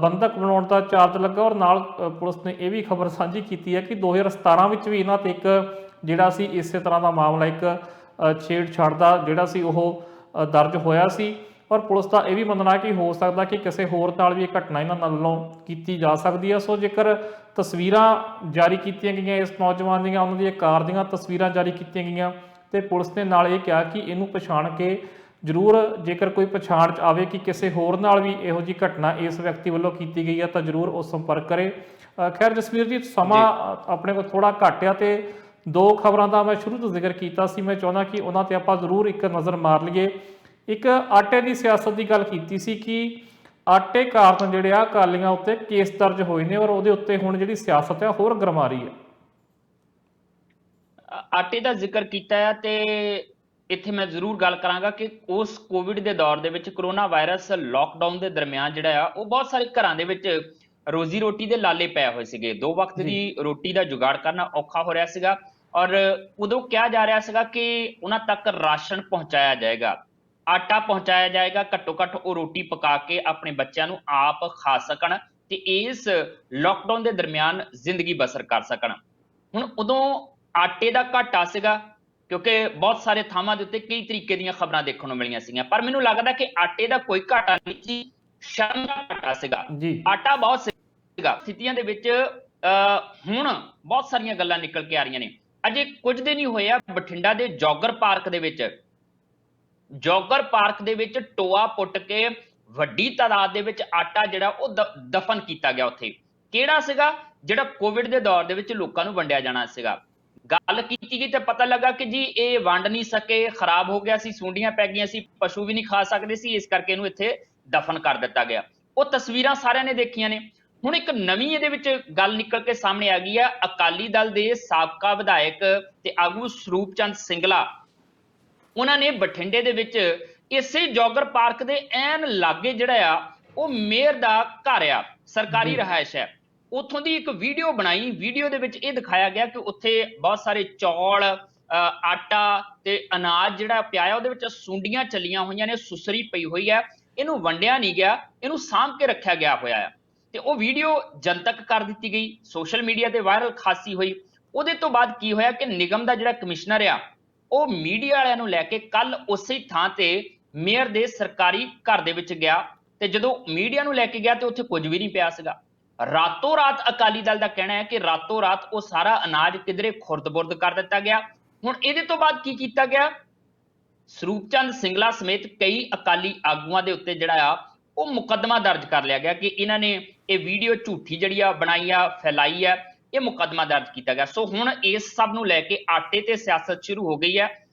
[SPEAKER 1] ਬੰਧਕ ਬਣਾਉਣ ਦਾ ਚਾਰਜ ਲੱਗਾ, ਔਰ ਨਾਲ ਪੁਲਿਸ ਨੇ ਇਹ ਵੀ ਖਬਰ ਸਾਂਝੀ ਕੀਤੀ ਹੈ ਕਿ 2017 ਵਿੱਚ ਵੀ ਇਹਨਾਂ 'ਤੇ ਇੱਕ ਜਿਹੜਾ ਸੀ ਇਸੇ ਤਰ੍ਹਾਂ ਦਾ ਮਾਮਲਾ, ਇੱਕ ਛੇੜਛਾੜ ਦਾ ਜਿਹੜਾ ਸੀ ਉਹ ਦਰਜ ਹੋਇਆ ਸੀ। ਔਰ ਪੁਲਿਸ ਦਾ ਇਹ ਵੀ ਮੰਨਣਾ ਕਿ ਹੋ ਸਕਦਾ ਕਿ ਕਿਸੇ ਹੋਰ ਨਾਲ ਵੀ ਇਹ ਘਟਨਾ ਇਹਨਾਂ ਵੱਲੋਂ ਕੀਤੀ ਜਾ ਸਕਦੀ ਹੈ। ਸੋ ਜੇਕਰ ਤਸਵੀਰਾਂ ਜਾਰੀ ਕੀਤੀਆਂ ਗਈਆਂ ਇਸ ਨੌਜਵਾਨ ਦੀਆਂ, ਉਹਨਾਂ ਦੀ ਕਾਰ ਦੀਆਂ ਤਸਵੀਰਾਂ ਜਾਰੀ ਕੀਤੀਆਂ ਗਈਆਂ, ਤੇ ਪੁਲਿਸ ਨੇ ਨਾਲ ਇਹ ਕਿਹਾ ਕਿ ਇਹਨੂੰ ਪਛਾਣ ਕੇ ਜ਼ਰੂਰ, ਜੇਕਰ ਕੋਈ ਪਛਾਣ 'ਚ ਆਵੇ ਕਿ ਕਿਸੇ ਹੋਰ ਨਾਲ ਵੀ ਇਹੋ ਜਿਹੀ ਘਟਨਾ ਇਸ ਵਿਅਕਤੀ ਵੱਲੋਂ ਕੀਤੀ ਗਈ ਹੈ, ਤਾਂ ਜ਼ਰੂਰ ਉਹ ਸੰਪਰਕ ਕਰੇ। ਖੈਰ ਜਸਵੀਰ ਜੀ, ਸਮਾਂ ਆਪਣੇ ਕੋਲ ਥੋੜਾ ਘੱਟ ਆ, ਤੇ 2 ਖਬਰਾਂ ਦਾ ਮੈਂ ਸ਼ੁਰੂ ਤੋਂ ਜ਼ਿਕਰ ਕੀਤਾ ਸੀ, ਮੈਂ ਚਾਹੁੰਦਾ ਕਿ ਉਹਨਾਂ 'ਤੇ ਆਪਾਂ ਜ਼ਰੂਰ ਇੱਕ ਨਜ਼ਰ ਮਾਰ ਲਈਏ। ਇੱਕ ਆਟੇ ਦੀ ਸਿਆਸਤ ਦੀ ਗੱਲ ਕੀਤੀ ਸੀ ਕਿ ਆਟੇ ਕਾਰਨ ਜਿਹੜੇ ਆ ਅਕਾਲੀਆਂ ਉੱਤੇ ਕੇਸ ਦਰਜ ਹੋਏ ਨੇ, ਔਰ ਉਹਦੇ ਉੱਤੇ ਹੁਣ ਜਿਹੜੀ ਸਿਆਸਤ ਹੈ ਹੋਰ ਗਰਮਾ ਰਹੀ ਹੈ।
[SPEAKER 2] ਆਟੇ ਦਾ ਜ਼ਿਕਰ ਕੀਤਾ ਹੈ ਤੇ ਇੱਥੇ ਮੈਂ ਜ਼ਰੂਰ ਗੱਲ ਕਰਾਂਗਾ ਕਿ ਉਸ ਕੋਵਿਡ ਦੇ ਦੌਰ ਦੇ ਵਿੱਚ, ਕਰੋਨਾ ਵਾਇਰਸ ਲਾਕਡਾਊਨ ਦੇ ਦਰਮਿਆਨ ਜਿਹੜਾ ਆ, ਉਹ ਬਹੁਤ ਸਾਰੇ ਘਰਾਂ ਦੇ ਵਿੱਚ ਰੋਜ਼ੀ ਰੋਟੀ ਦੇ ਲਾਲੇ ਪਏ ਹੋਏ ਸੀਗੇ। 2 ਵਕਤ ਦੀ ਰੋਟੀ ਦਾ ਜੁਗਾੜ ਕਰਨਾ ਔਖਾ ਹੋ ਰਿਹਾ ਸੀਗਾ, ਔਰ ਉਦੋਂ ਕਿਹਾ ਜਾ ਰਿਹਾ ਸੀਗਾ ਕਿ ਉਹਨਾਂ ਤੱਕ ਰਾਸ਼ਨ ਪਹੁੰਚਾਇਆ ਜਾਏਗਾ, ਆਟਾ ਪਹੁੰਚਾਇਆ ਜਾਏਗਾ, ਘੱਟੋ ਘੱਟ ਉਹ ਰੋਟੀ ਪਕਾ ਕੇ ਆਪਣੇ ਬੱਚਿਆਂ ਨੂੰ ਆਪ ਖਾ ਸਕਣ ਤੇ ਇਸ ਲਾਕਡਾਊਨ ਦੇ ਦਰਮਿਆਨ ਜ਼ਿੰਦਗੀ ਬਸਰ ਕਰ ਸਕਣ। ਹੁਣ ਉਦੋਂ ਆਟੇ ਦਾ ਘਾਟਾ ਸੀਗਾ, ਕਿਉਂਕਿ ਬਹੁਤ ਸਾਰੇ ਥਾਵਾਂ ਦੇ ਉੱਤੇ ਕਈ ਤਰੀਕੇ ਦੀਆਂ ਖਬਰਾਂ ਦੇਖਣ ਨੂੰ ਮਿਲੀਆਂ ਸੀਗੀਆਂ, ਪਰ ਮੈਨੂੰ ਲੱਗਦਾ ਕਿ ਆਟੇ ਦਾ ਕੋਈ ਘਾਟਾ ਨਹੀਂ ਸੀ, ਸ਼ਰਮ ਦਾ ਘਾਟਾ ਸੀਗਾ। ਆਟਾ ਬਹੁਤ ਸੀਗਾ। ਸਥਿਤੀਆਂ ਦੇ ਵਿੱਚ ਹੁਣ ਬਹੁਤ ਸਾਰੀਆਂ ਗੱਲਾਂ ਨਿਕਲ ਕੇ ਆ ਰਹੀਆਂ ਨੇ। ਅਜੇ ਕੁਝ ਦਿਨ ਹੀ ਹੋਏ ਆ, ਬਠਿੰਡਾ ਦੇ ਜੋਗਰ ਪਾਰਕ ਦੇ ਵਿੱਚ ਟੋਆ ਪੁੱਟ ਕੇ ਵੱਡੀ ਤਾਦਾਦ ਦੇ ਵਿੱਚ ਆਟਾ ਜਿਹੜਾ ਉਹ ਦਫਨ ਕੀਤਾ ਗਿਆ। ਉੱਥੇ ਕਿਹੜਾ ਸੀਗਾ? ਜਿਹੜਾ ਕੋਵਿਡ ਦੇ ਦੌਰ ਦੇ ਵਿੱਚ ਲੋਕਾਂ ਨੂੰ ਵੰਡਿਆ ਜਾਣਾ ਸੀਗਾ। ਗੱਲ ਕੀਤੀ ਗਈ ਤੇ ਪਤਾ ਲੱਗਾ ਕਿ ਜੀ ਇਹ ਵੰਡ ਨਹੀਂ ਸਕੇ, ਖਰਾਬ ਹੋ ਗਿਆ ਸੀ, ਸੁੰਡੀਆਂ ਪੈ ਗਈਆਂ ਸੀ, ਪਸ਼ੂ ਵੀ ਨਹੀਂ ਖਾ ਸਕਦੇ ਸੀ, ਇਸ ਕਰਕੇ ਇਹਨੂੰ ਇੱਥੇ ਦਫਨ ਕਰ ਦਿੱਤਾ ਗਿਆ। ਉਹ ਤਸਵੀਰਾਂ ਸਾਰਿਆਂ ਨੇ ਦੇਖੀਆਂ ਨੇ। ਹੁਣ ਇੱਕ ਨਵੀਂ ਇਹਦੇ ਵਿੱਚ ਗੱਲ ਨਿਕਲ ਕੇ ਸਾਹਮਣੇ ਆ ਗਈ ਆ। ਅਕਾਲੀ ਦਲ ਦੇ ਸਾਬਕਾ ਵਿਧਾਇਕ ਤੇ ਆਗੂ ਸਰੂਪ ਚੰਦ ਸਿੰਗਲਾ, ਉਹਨਾਂ ਨੇ ਬਠਿੰਡੇ ਦੇ ਵਿੱਚ ਇਸੇ ਜੋਗਰ ਪਾਰਕ ਦੇ ਐਨ ਲਾਗੇ ਜਿਹੜਾ ਆ ਉਹ ਮੇਅਰ ਦਾ ਘਰ ਆ, ਸਰਕਾਰੀ ਰਿਹਾਇਸ਼ ਹੈ, ਉੱਥੋਂ ਦੀ ਇੱਕ ਵੀਡੀਓ ਬਣਾਈ। ਵੀਡੀਓ ਦੇ ਵਿੱਚ ਇਹ ਦਿਖਾਇਆ ਗਿਆ ਕਿ ਉੱਥੇ ਬਹੁਤ ਸਾਰੇ ਚੌਲ, ਆਟਾ ਤੇ ਅਨਾਜ ਜਿਹੜਾ ਪਿਆ, ਉਹਦੇ ਵਿੱਚ ਸੁੰਡੀਆਂ ਚੱਲੀਆਂ ਹੋਈਆਂ ਨੇ, ਸੁਸਰੀ ਪਈ ਹੋਈ ਹੈ, ਇਹਨੂੰ ਵੰਡਿਆ ਨਹੀਂ ਗਿਆ, ਇਹਨੂੰ ਸਾਂਭ ਕੇ ਰੱਖਿਆ ਗਿਆ ਹੋਇਆ ਹੈ। ਤੇ ਉਹ ਵੀਡੀਓ ਜਨਤਕ ਕਰ ਦਿੱਤੀ ਗਈ, ਸੋਸ਼ਲ ਮੀਡੀਆ ਤੇ ਵਾਇਰਲ ਖਾਸੀ ਹੋਈ। ਉਹਦੇ ਤੋਂ ਬਾਅਦ ਕੀ ਹੋਇਆ ਕਿ ਨਿਗਮ ਦਾ ਜਿਹੜਾ ਕਮਿਸ਼ਨਰ ਆ, ਉਹ ਮੀਡੀਆ ਵਾਲਿਆਂ ਨੂੰ ਲੈ ਕੇ ਕੱਲ ਉਸੇ ਥਾਂ ਤੇ ਮੇਅਰ ਦੇ ਸਰਕਾਰੀ ਘਰ ਦੇ ਵਿੱਚ ਗਿਆ, ਤੇ ਜਦੋਂ ਮੀਡੀਆ ਨੂੰ ਲੈ ਕੇ ਗਿਆ ਤੇ ਉੱਥੇ ਕੁਝ ਵੀ ਨਹੀਂ ਪਿਆ ਸੀਗਾ। ਰਾਤੋਂ ਰਾਤ ਅਕਾਲੀ ਦਲ ਦਾ ਕਹਿਣਾ ਹੈ ਕਿ ਰਾਤੋਂ ਰਾਤ ਉਹ ਸਾਰਾ ਅਨਾਜ ਕਿਧਰੇ ਖੁਰਦ-ਬੁਰਦ ਕਰ ਦਿੱਤਾ ਗਿਆ। ਹੁਣ ਇਹਦੇ ਤੋਂ ਬਾਅਦ ਕੀ ਕੀਤਾ ਗਿਆ? ਸਰੂਪ ਚੰਦ ਸਿੰਗਲਾ ਸਮੇਤ ਕਈ ਅਕਾਲੀ ਆਗੂਆਂ ਦੇ ਉੱਤੇ ਜਿਹੜਾ ਆ ਉਹ ਮੁਕੱਦਮਾ ਦਰਜ ਕਰ ਲਿਆ ਗਿਆ ਕਿ ਇਹਨਾਂ ਨੇ ਇਹ ਵੀਡੀਓ ਝੂਠੀ ਜਿਹੜੀ ਆ ਬਣਾਈ ਆ, ਫੈਲਾਈ ਆ, ਇਹ ਮੁਕੱਦਮਾ ਦਰਜ ਕੀਤਾ ਗਿਆ। ਸੋ ਹੁਣ ਇਸ ਸਭ ਨੂੰ ਲੈ ਕੇ ਆਟੇ ਤੇ ਸਿਆਸਤ ਸ਼ੁਰੂ ਹੋ ਗਈ ਹੈ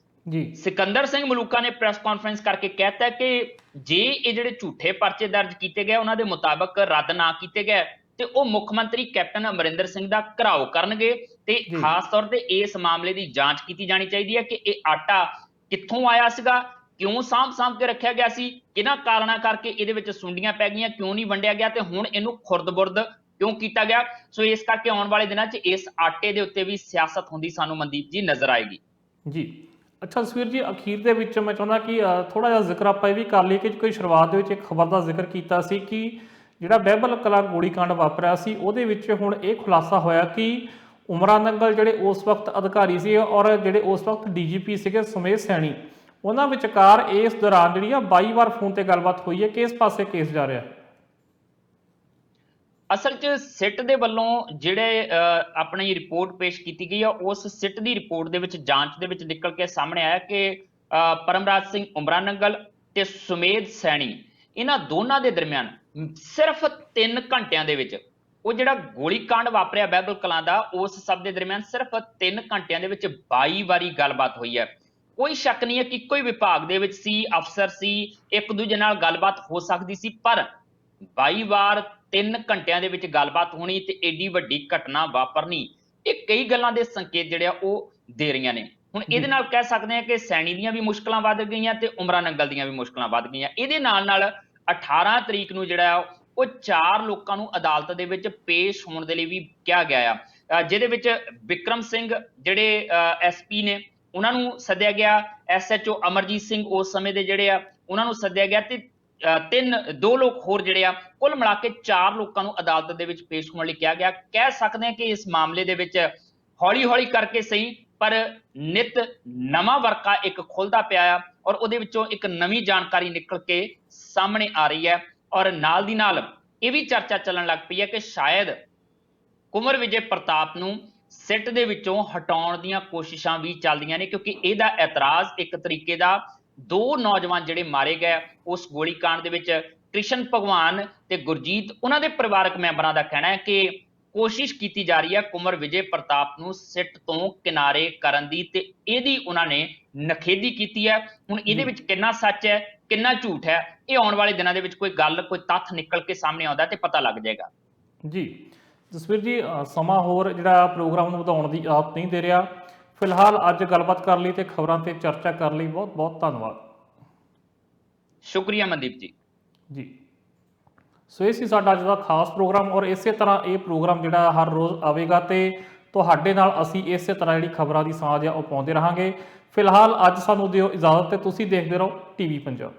[SPEAKER 2] ਜੀ। ਸਿਕੰਦਰ ਸਿੰਘ ਮਲੂਕਾ ਨੇ ਪ੍ਰੈਸ ਕਾਨਫਰੰਸ ਕਰਕੇ ਕਹਿਤਾ ਕਿ ਜੇ ਇਹ ਜਿਹੜੇ ਝੂਠੇ ਪਰਚੇ ਦਰਜ ਕੀਤੇ ਗਏ ਉਹਨਾਂ ਦੇ ਮੁਤਾਬਕ ਰੱਦ ਨਾ ਕੀਤੇ ਗਏ ਤੇ ਉਹ ਮੁੱਖ ਮੰਤਰੀ ਕੈਪਟਨ ਅਮਰਿੰਦਰ ਸਿੰਘ ਦਾ ਘਿਰਾਓ ਕਰਨਗੇ, ਤੇ ਖਾਸ ਤੌਰ ਤੇ ਇਸ ਮਾਮਲੇ ਦੀ ਜਾਂਚ ਕੀਤੀ ਜਾਣੀ ਚਾਹੀਦੀ ਹੈ ਕਿ ਇਹ ਆਟਾ ਕਿੱਥੋਂ ਆਇਆ ਸੀਗਾ, ਕਿਉਂ ਸਾਂਭ ਕੇ ਰੱਖਿਆ ਗਿਆ ਸੀ, ਕਿਹਨਾਂ ਕਾਰਨਾਂ ਕਰਕੇ ਇਹਦੇ ਵਿੱਚ ਸੁੰਡੀਆਂ ਪੈ ਗਈਆਂ, ਕਿਉਂ ਨਹੀਂ ਵੰਡਿਆ ਗਿਆ, ਤੇ ਹੁਣ ਇਹਨੂੰ ਖੁਰਦ-ਬੁਰਦ ਕਿਉਂ ਕੀਤਾ ਗਿਆ। ਸੋ ਇਸ ਕਰਕੇ ਆਉਣ ਵਾਲੇ ਦਿਨਾਂ 'ਚ ਇਸ ਆਟੇ ਦੇ ਉੱਤੇ ਵੀ ਸਿਆਸਤ ਹੁੰਦੀ ਸਾਨੂੰ ਮਨਦੀਪ ਜੀ ਨਜ਼ਰ ਆਏਗੀ
[SPEAKER 1] ਜੀ। ਅੱਛਾ ਜਸਵੀਰ ਜੀ, ਅਖੀਰ ਦੇ ਵਿੱਚ ਮੈਂ ਚਾਹੁੰਦਾ ਕਿ ਥੋੜਾ ਜਿਹਾ ਜ਼ਿਕਰ ਆਪਾਂ ਇਹ ਵੀ ਕਰ ਲਈਏ ਕਿ ਕੋਈ ਸ਼ੁਰੂਆਤ ਦੇ ਵਿੱਚ ਇੱਕ ਖਬਰ ਦਾ ਜ਼ਿਕਰ ਕੀਤਾ ਸੀ ਕਿ ਜਿਹੜਾ ਬਹਿਬਲ ਕਲਾਂ ਗੋਲੀकांड ਵਾਪਰਿਆ ਸੀ, ਉਹਦੇ ਵਿੱਚ ਹੁਣ ਇਹ ਖੁਲਾਸਾ ਹੋਇਆ ਕਿ ਉਮਰਾਂ ਨੰਗਲ ਜਿਹੜੇ ਉਸ ਵਕਤ ਅਧਿਕਾਰੀ ਸੀ ਔਰ ਜਿਹੜੇ ਉਸ ਵਕਤ ਡੀਜੀਪੀ ਸੀਗੇ ਸੁਮੇਧ ਸੈਣੀ, ਉਹਨਾਂ ਵਿਚਕਾਰ ਇਸ ਦੌਰਾਨ ਜਿਹੜੀ ਆ 22 ਵਾਰ ਫੋਨ ਤੇ ਗੱਲਬਾਤ ਹੋਈ ਹੈ। ਕਿਸ ਪਾਸੇ ਕੇਸ ਜਾ ਰਿਹਾ?
[SPEAKER 2] ਅਸਲ 'ਚ ਸਿੱਟ ਦੇ ਵੱਲੋਂ ਜਿਹੜੇ ਆਪਣੀ ਰਿਪੋਰਟ ਪੇਸ਼ ਕੀਤੀ ਗਈ ਆ, ਉਸ ਸਿੱਟ ਦੀ ਰਿਪੋਰਟ ਦੇ ਵਿੱਚ, ਜਾਂਚ ਦੇ ਵਿੱਚ ਨਿਕਲ ਕੇ ਸਾਹਮਣੇ ਆਇਆ ਕਿ ਪਰਮਰਾਜ ਸਿੰਘ ਉਮਰਾ ਨੰਗਲ ਤੇ ਸੁਮੇਧ ਸੈਣੀ, ਇਹਨਾਂ ਦੋਨਾਂ ਦੇ ਦਰਮਿਆਨ ਸਿਰਫ 3 ਘੰਟਿਆਂ ਦੇ ਵਿੱਚ ਉਹ ਜਿਹੜਾ ਗੋਲੀकांड ਵਾਪਰਿਆ ਬਹਿਬਲ ਕਲਾਂ ਦਾ, ਉਸ ਸਭ ਦੇ ਦਰਮਿਆਨ ਸਿਰਫ 3 ਘੰਟਿਆਂ ਦੇ ਵਿੱਚ 22 ਵਾਰੀ ਗੱਲਬਾਤ ਹੋਈ ਹੈ। ਕੋਈ ਸ਼ੱਕ ਨਹੀਂ ਹੈ ਕਿ ਇੱਕੋ ਹੀ ਵਿਭਾਗ ਦੇ ਵਿੱਚ ਸੀ, ਅਫਸਰ ਸੀ, ਇੱਕ ਦੂਜੇ ਨਾਲ ਗੱਲਬਾਤ ਹੋ ਸਕਦੀ ਸੀ, ਪਰ 22 ਵਾਰ 3 ਘੰਟਿਆਂ ਦੇ ਵਿੱਚ ਗੱਲਬਾਤ ਹੋਣੀ ਤੇ ਏਡੀ ਵੱਡੀ ਘਟਨਾ ਵਾਪਰਨੀ, ਇਹ ਕਈ ਗੱਲਾਂ ਦੇ ਸੰਕੇਤ ਜਿਹੜੇ ਆ ਉਹ ਦੇ ਰਹੀਆਂ ਨੇ। ਹੁਣ ਇਹਦੇ ਨਾਲ ਕਹਿ ਸਕਦੇ ਹਾਂ ਕਿ ਸੈਣੀ ਦੀਆਂ ਵੀ ਮੁਸ਼ਕਲਾਂ ਵੱਧ ਗਈਆਂ ਤੇ ਉਮਰਾ ਨੰਗਲ ਦੀਆਂ ਵੀ ਮੁਸ਼ਕਲਾਂ ਵੱਧ ਗਈਆਂ। ਇਹਦੇ ਨਾਲ 18 ਤਰੀਕ ਨੂੰ ਜਿਹੜਾ ਆ ਉਹ 4 ਲੋਕਾਂ ਨੂੰ ਅਦਾਲਤ ਦੇ ਵਿੱਚ ਪੇਸ਼ ਹੋਣ ਦੇ ਲਈ ਵੀ ਕਿਹਾ ਗਿਆ ਆ, ਜਿਹਦੇ ਵਿੱਚ ਵਿਕਰਮ ਸਿੰਘ ਜਿਹੜੇ SP ਨੇ ਉਹਨਾਂ ਨੂੰ ਸੱਦਿਆ ਗਿਆ, SHO ਅਮਰਜੀਤ ਸਿੰਘ ਉਸ ਸਮੇਂ ਦੇ ਜਿਹੜੇ ਆ ਉਹਨਾਂ ਨੂੰ ਸੱਦਿਆ ਗਿਆ ਤੇ 2 ਲੋਕ ਹੋਰ ਜਿਹੜੇ ਆ, ਕੁੱਲ ਮਿਲਾ ਕੇ 4 ਲੋਕਾਂ ਨੂੰ ਅਦਾਲਤ ਦੇ ਵਿੱਚ ਪੇਸ਼ ਹੋਣ ਲਈ ਕਿਹਾ ਗਿਆ। ਕਹਿ ਸਕਦੇ ਹਾਂ ਕਿ ਇਸ ਮਾਮਲੇ ਦੇ ਵਿੱਚ ਹੌਲੀ-ਹੌਲੀ ਕਰਕੇ ਸਹੀ ਪਰ ਨਿਤ ਨਵਾਂ ਵਰਕਾ ਇੱਕ ਖੁੱਲਦਾ ਪਿਆ ਆ ਔਰ ਉਹਦੇ ਵਿੱਚੋਂ ਇੱਕ ਨਵੀਂ ਜਾਣਕਾਰੀ ਨਿਕਲ ਕੇ ਸਾਹਮਣੇ ਆ ਰਹੀ ਹੈ। ਔਰ ਨਾਲ ਦੀ ਨਾਲ ਇਹ ਵੀ ਚਰਚਾ ਚੱਲਣ ਲੱਗ ਪਈ ਹੈ ਕਿ ਸ਼ਾਇਦ ਕੁੰਵਰ ਵਿਜੇ ਪ੍ਰਤਾਪ ਨੂੰ ਸਿੱਟ ਦੇ ਵਿੱਚੋਂ ਹਟਾਉਣ ਦੀਆਂ ਕੋਸ਼ਿਸ਼ਾਂ ਵੀ ਚੱਲਦੀਆਂ ਨੇ, ਕਿਉਂਕਿ ਇਹਦਾ ਇਤਰਾਜ਼ ਇੱਕ ਤਰੀਕੇ ਦਾ 2 ਨੌਜਵਾਨ ਜਿਹੜੇ ਮਾਰੇ ਗਏ ਉਸ ਗੋਲੀकांड ਦੇ ਵਿੱਚ, ਕ੍ਰਿਸ਼ਨ ਭਗਵਾਨ ਤੇ ਗੁਰਜੀਤ, ਉਹਨਾਂ ਦੇ ਪਰਿਵਾਰਕ ਮੈਂਬਰਾਂ ਦਾ ਕਹਿਣਾ ਹੈ ਕਿ ਕੋਸ਼ਿਸ਼ ਕੀਤੀ ਜਾ ਰਹੀ ਹੈ ਕੁੰਵਰ ਵਿਜੇ ਪ੍ਰਤਾਪ ਨੂੰ ਸਿੱਟ ਤੋਂ ਕਿਨਾਰੇ ਕਰਨ ਦੀ ਤੇ ਇਹਦੀ ਉਹਨਾਂ ਨੇ ਨਖੇਦੀ ਕੀਤੀ ਹੈ। ਹੁਣ ਇਹਦੇ ਵਿੱਚ ਕਿੰਨਾ ਸੱਚ ਹੈ ਕਿੰਨਾ ਝੂਠ ਹੈ, ਇਹ ਆਉਣ ਵਾਲੇ ਦਿਨਾਂ ਦੇ ਵਿੱਚ ਕੋਈ ਤੱਥ ਨਿਕਲ ਕੇ ਸਾਹਮਣੇ ਆਉਂਦਾ ਤੇ ਪਤਾ ਲੱਗ ਜਾਏਗਾ।
[SPEAKER 1] ਜੀ ਜਸਵੀਰ ਜੀ, ਸਮਾਂ ਹੋਰ ਜਿਹੜਾ ਪ੍ਰੋਗਰਾਮ ਨੂੰ ਵਧਾਉਣ ਦੀ ਆਦਤ ਨਹੀਂ ਦੇ ਰਿਹਾ। ਫਿਲਹਾਲ ਅੱਜ ਗੱਲਬਾਤ ਕਰ ਲਈ ਤੇ ਖਬਰਾਂ ਤੇ ਚਰਚਾ ਕਰ ਲਈ, ਬਹੁਤ ਬਹੁਤ ਧੰਨਵਾਦ।
[SPEAKER 2] ਸ਼ੁਕਰੀਆ ਮਨਦੀਪ ਜੀ।
[SPEAKER 1] ਜੀ ਸੋ ਇਹ ਸੀ ਸਾਡਾ ਅੱਜ ਦਾ ਖਾਸ ਪ੍ਰੋਗਰਾਮ ਔਰ ਇਸੇ ਤਰ੍ਹਾਂ ਇਹ ਪ੍ਰੋਗਰਾਮ ਜਿਹੜਾ ਹਰ ਰੋਜ਼ ਆਵੇਗਾ ਤੇ ਤੁਹਾਡੇ ਨਾਲ ਅਸੀਂ ਇਸੇ ਤਰ੍ਹਾਂ ਜਿਹੜੀ ਖਬਰਾਂ ਦੀ ਸਾਂਝ ਆ ਉਹ ਪਾਉਂਦੇ ਰਹਾਂਗੇ। ਫਿਲਹਾਲ ਅੱਜ ਸਾਨੂੰ ਦਿਓ ਇਜਾਜ਼ਤ ਤੇ ਤੁਸੀਂ ਦੇਖਦੇ ਰਹੋ TV ਪੰਜਾਬ।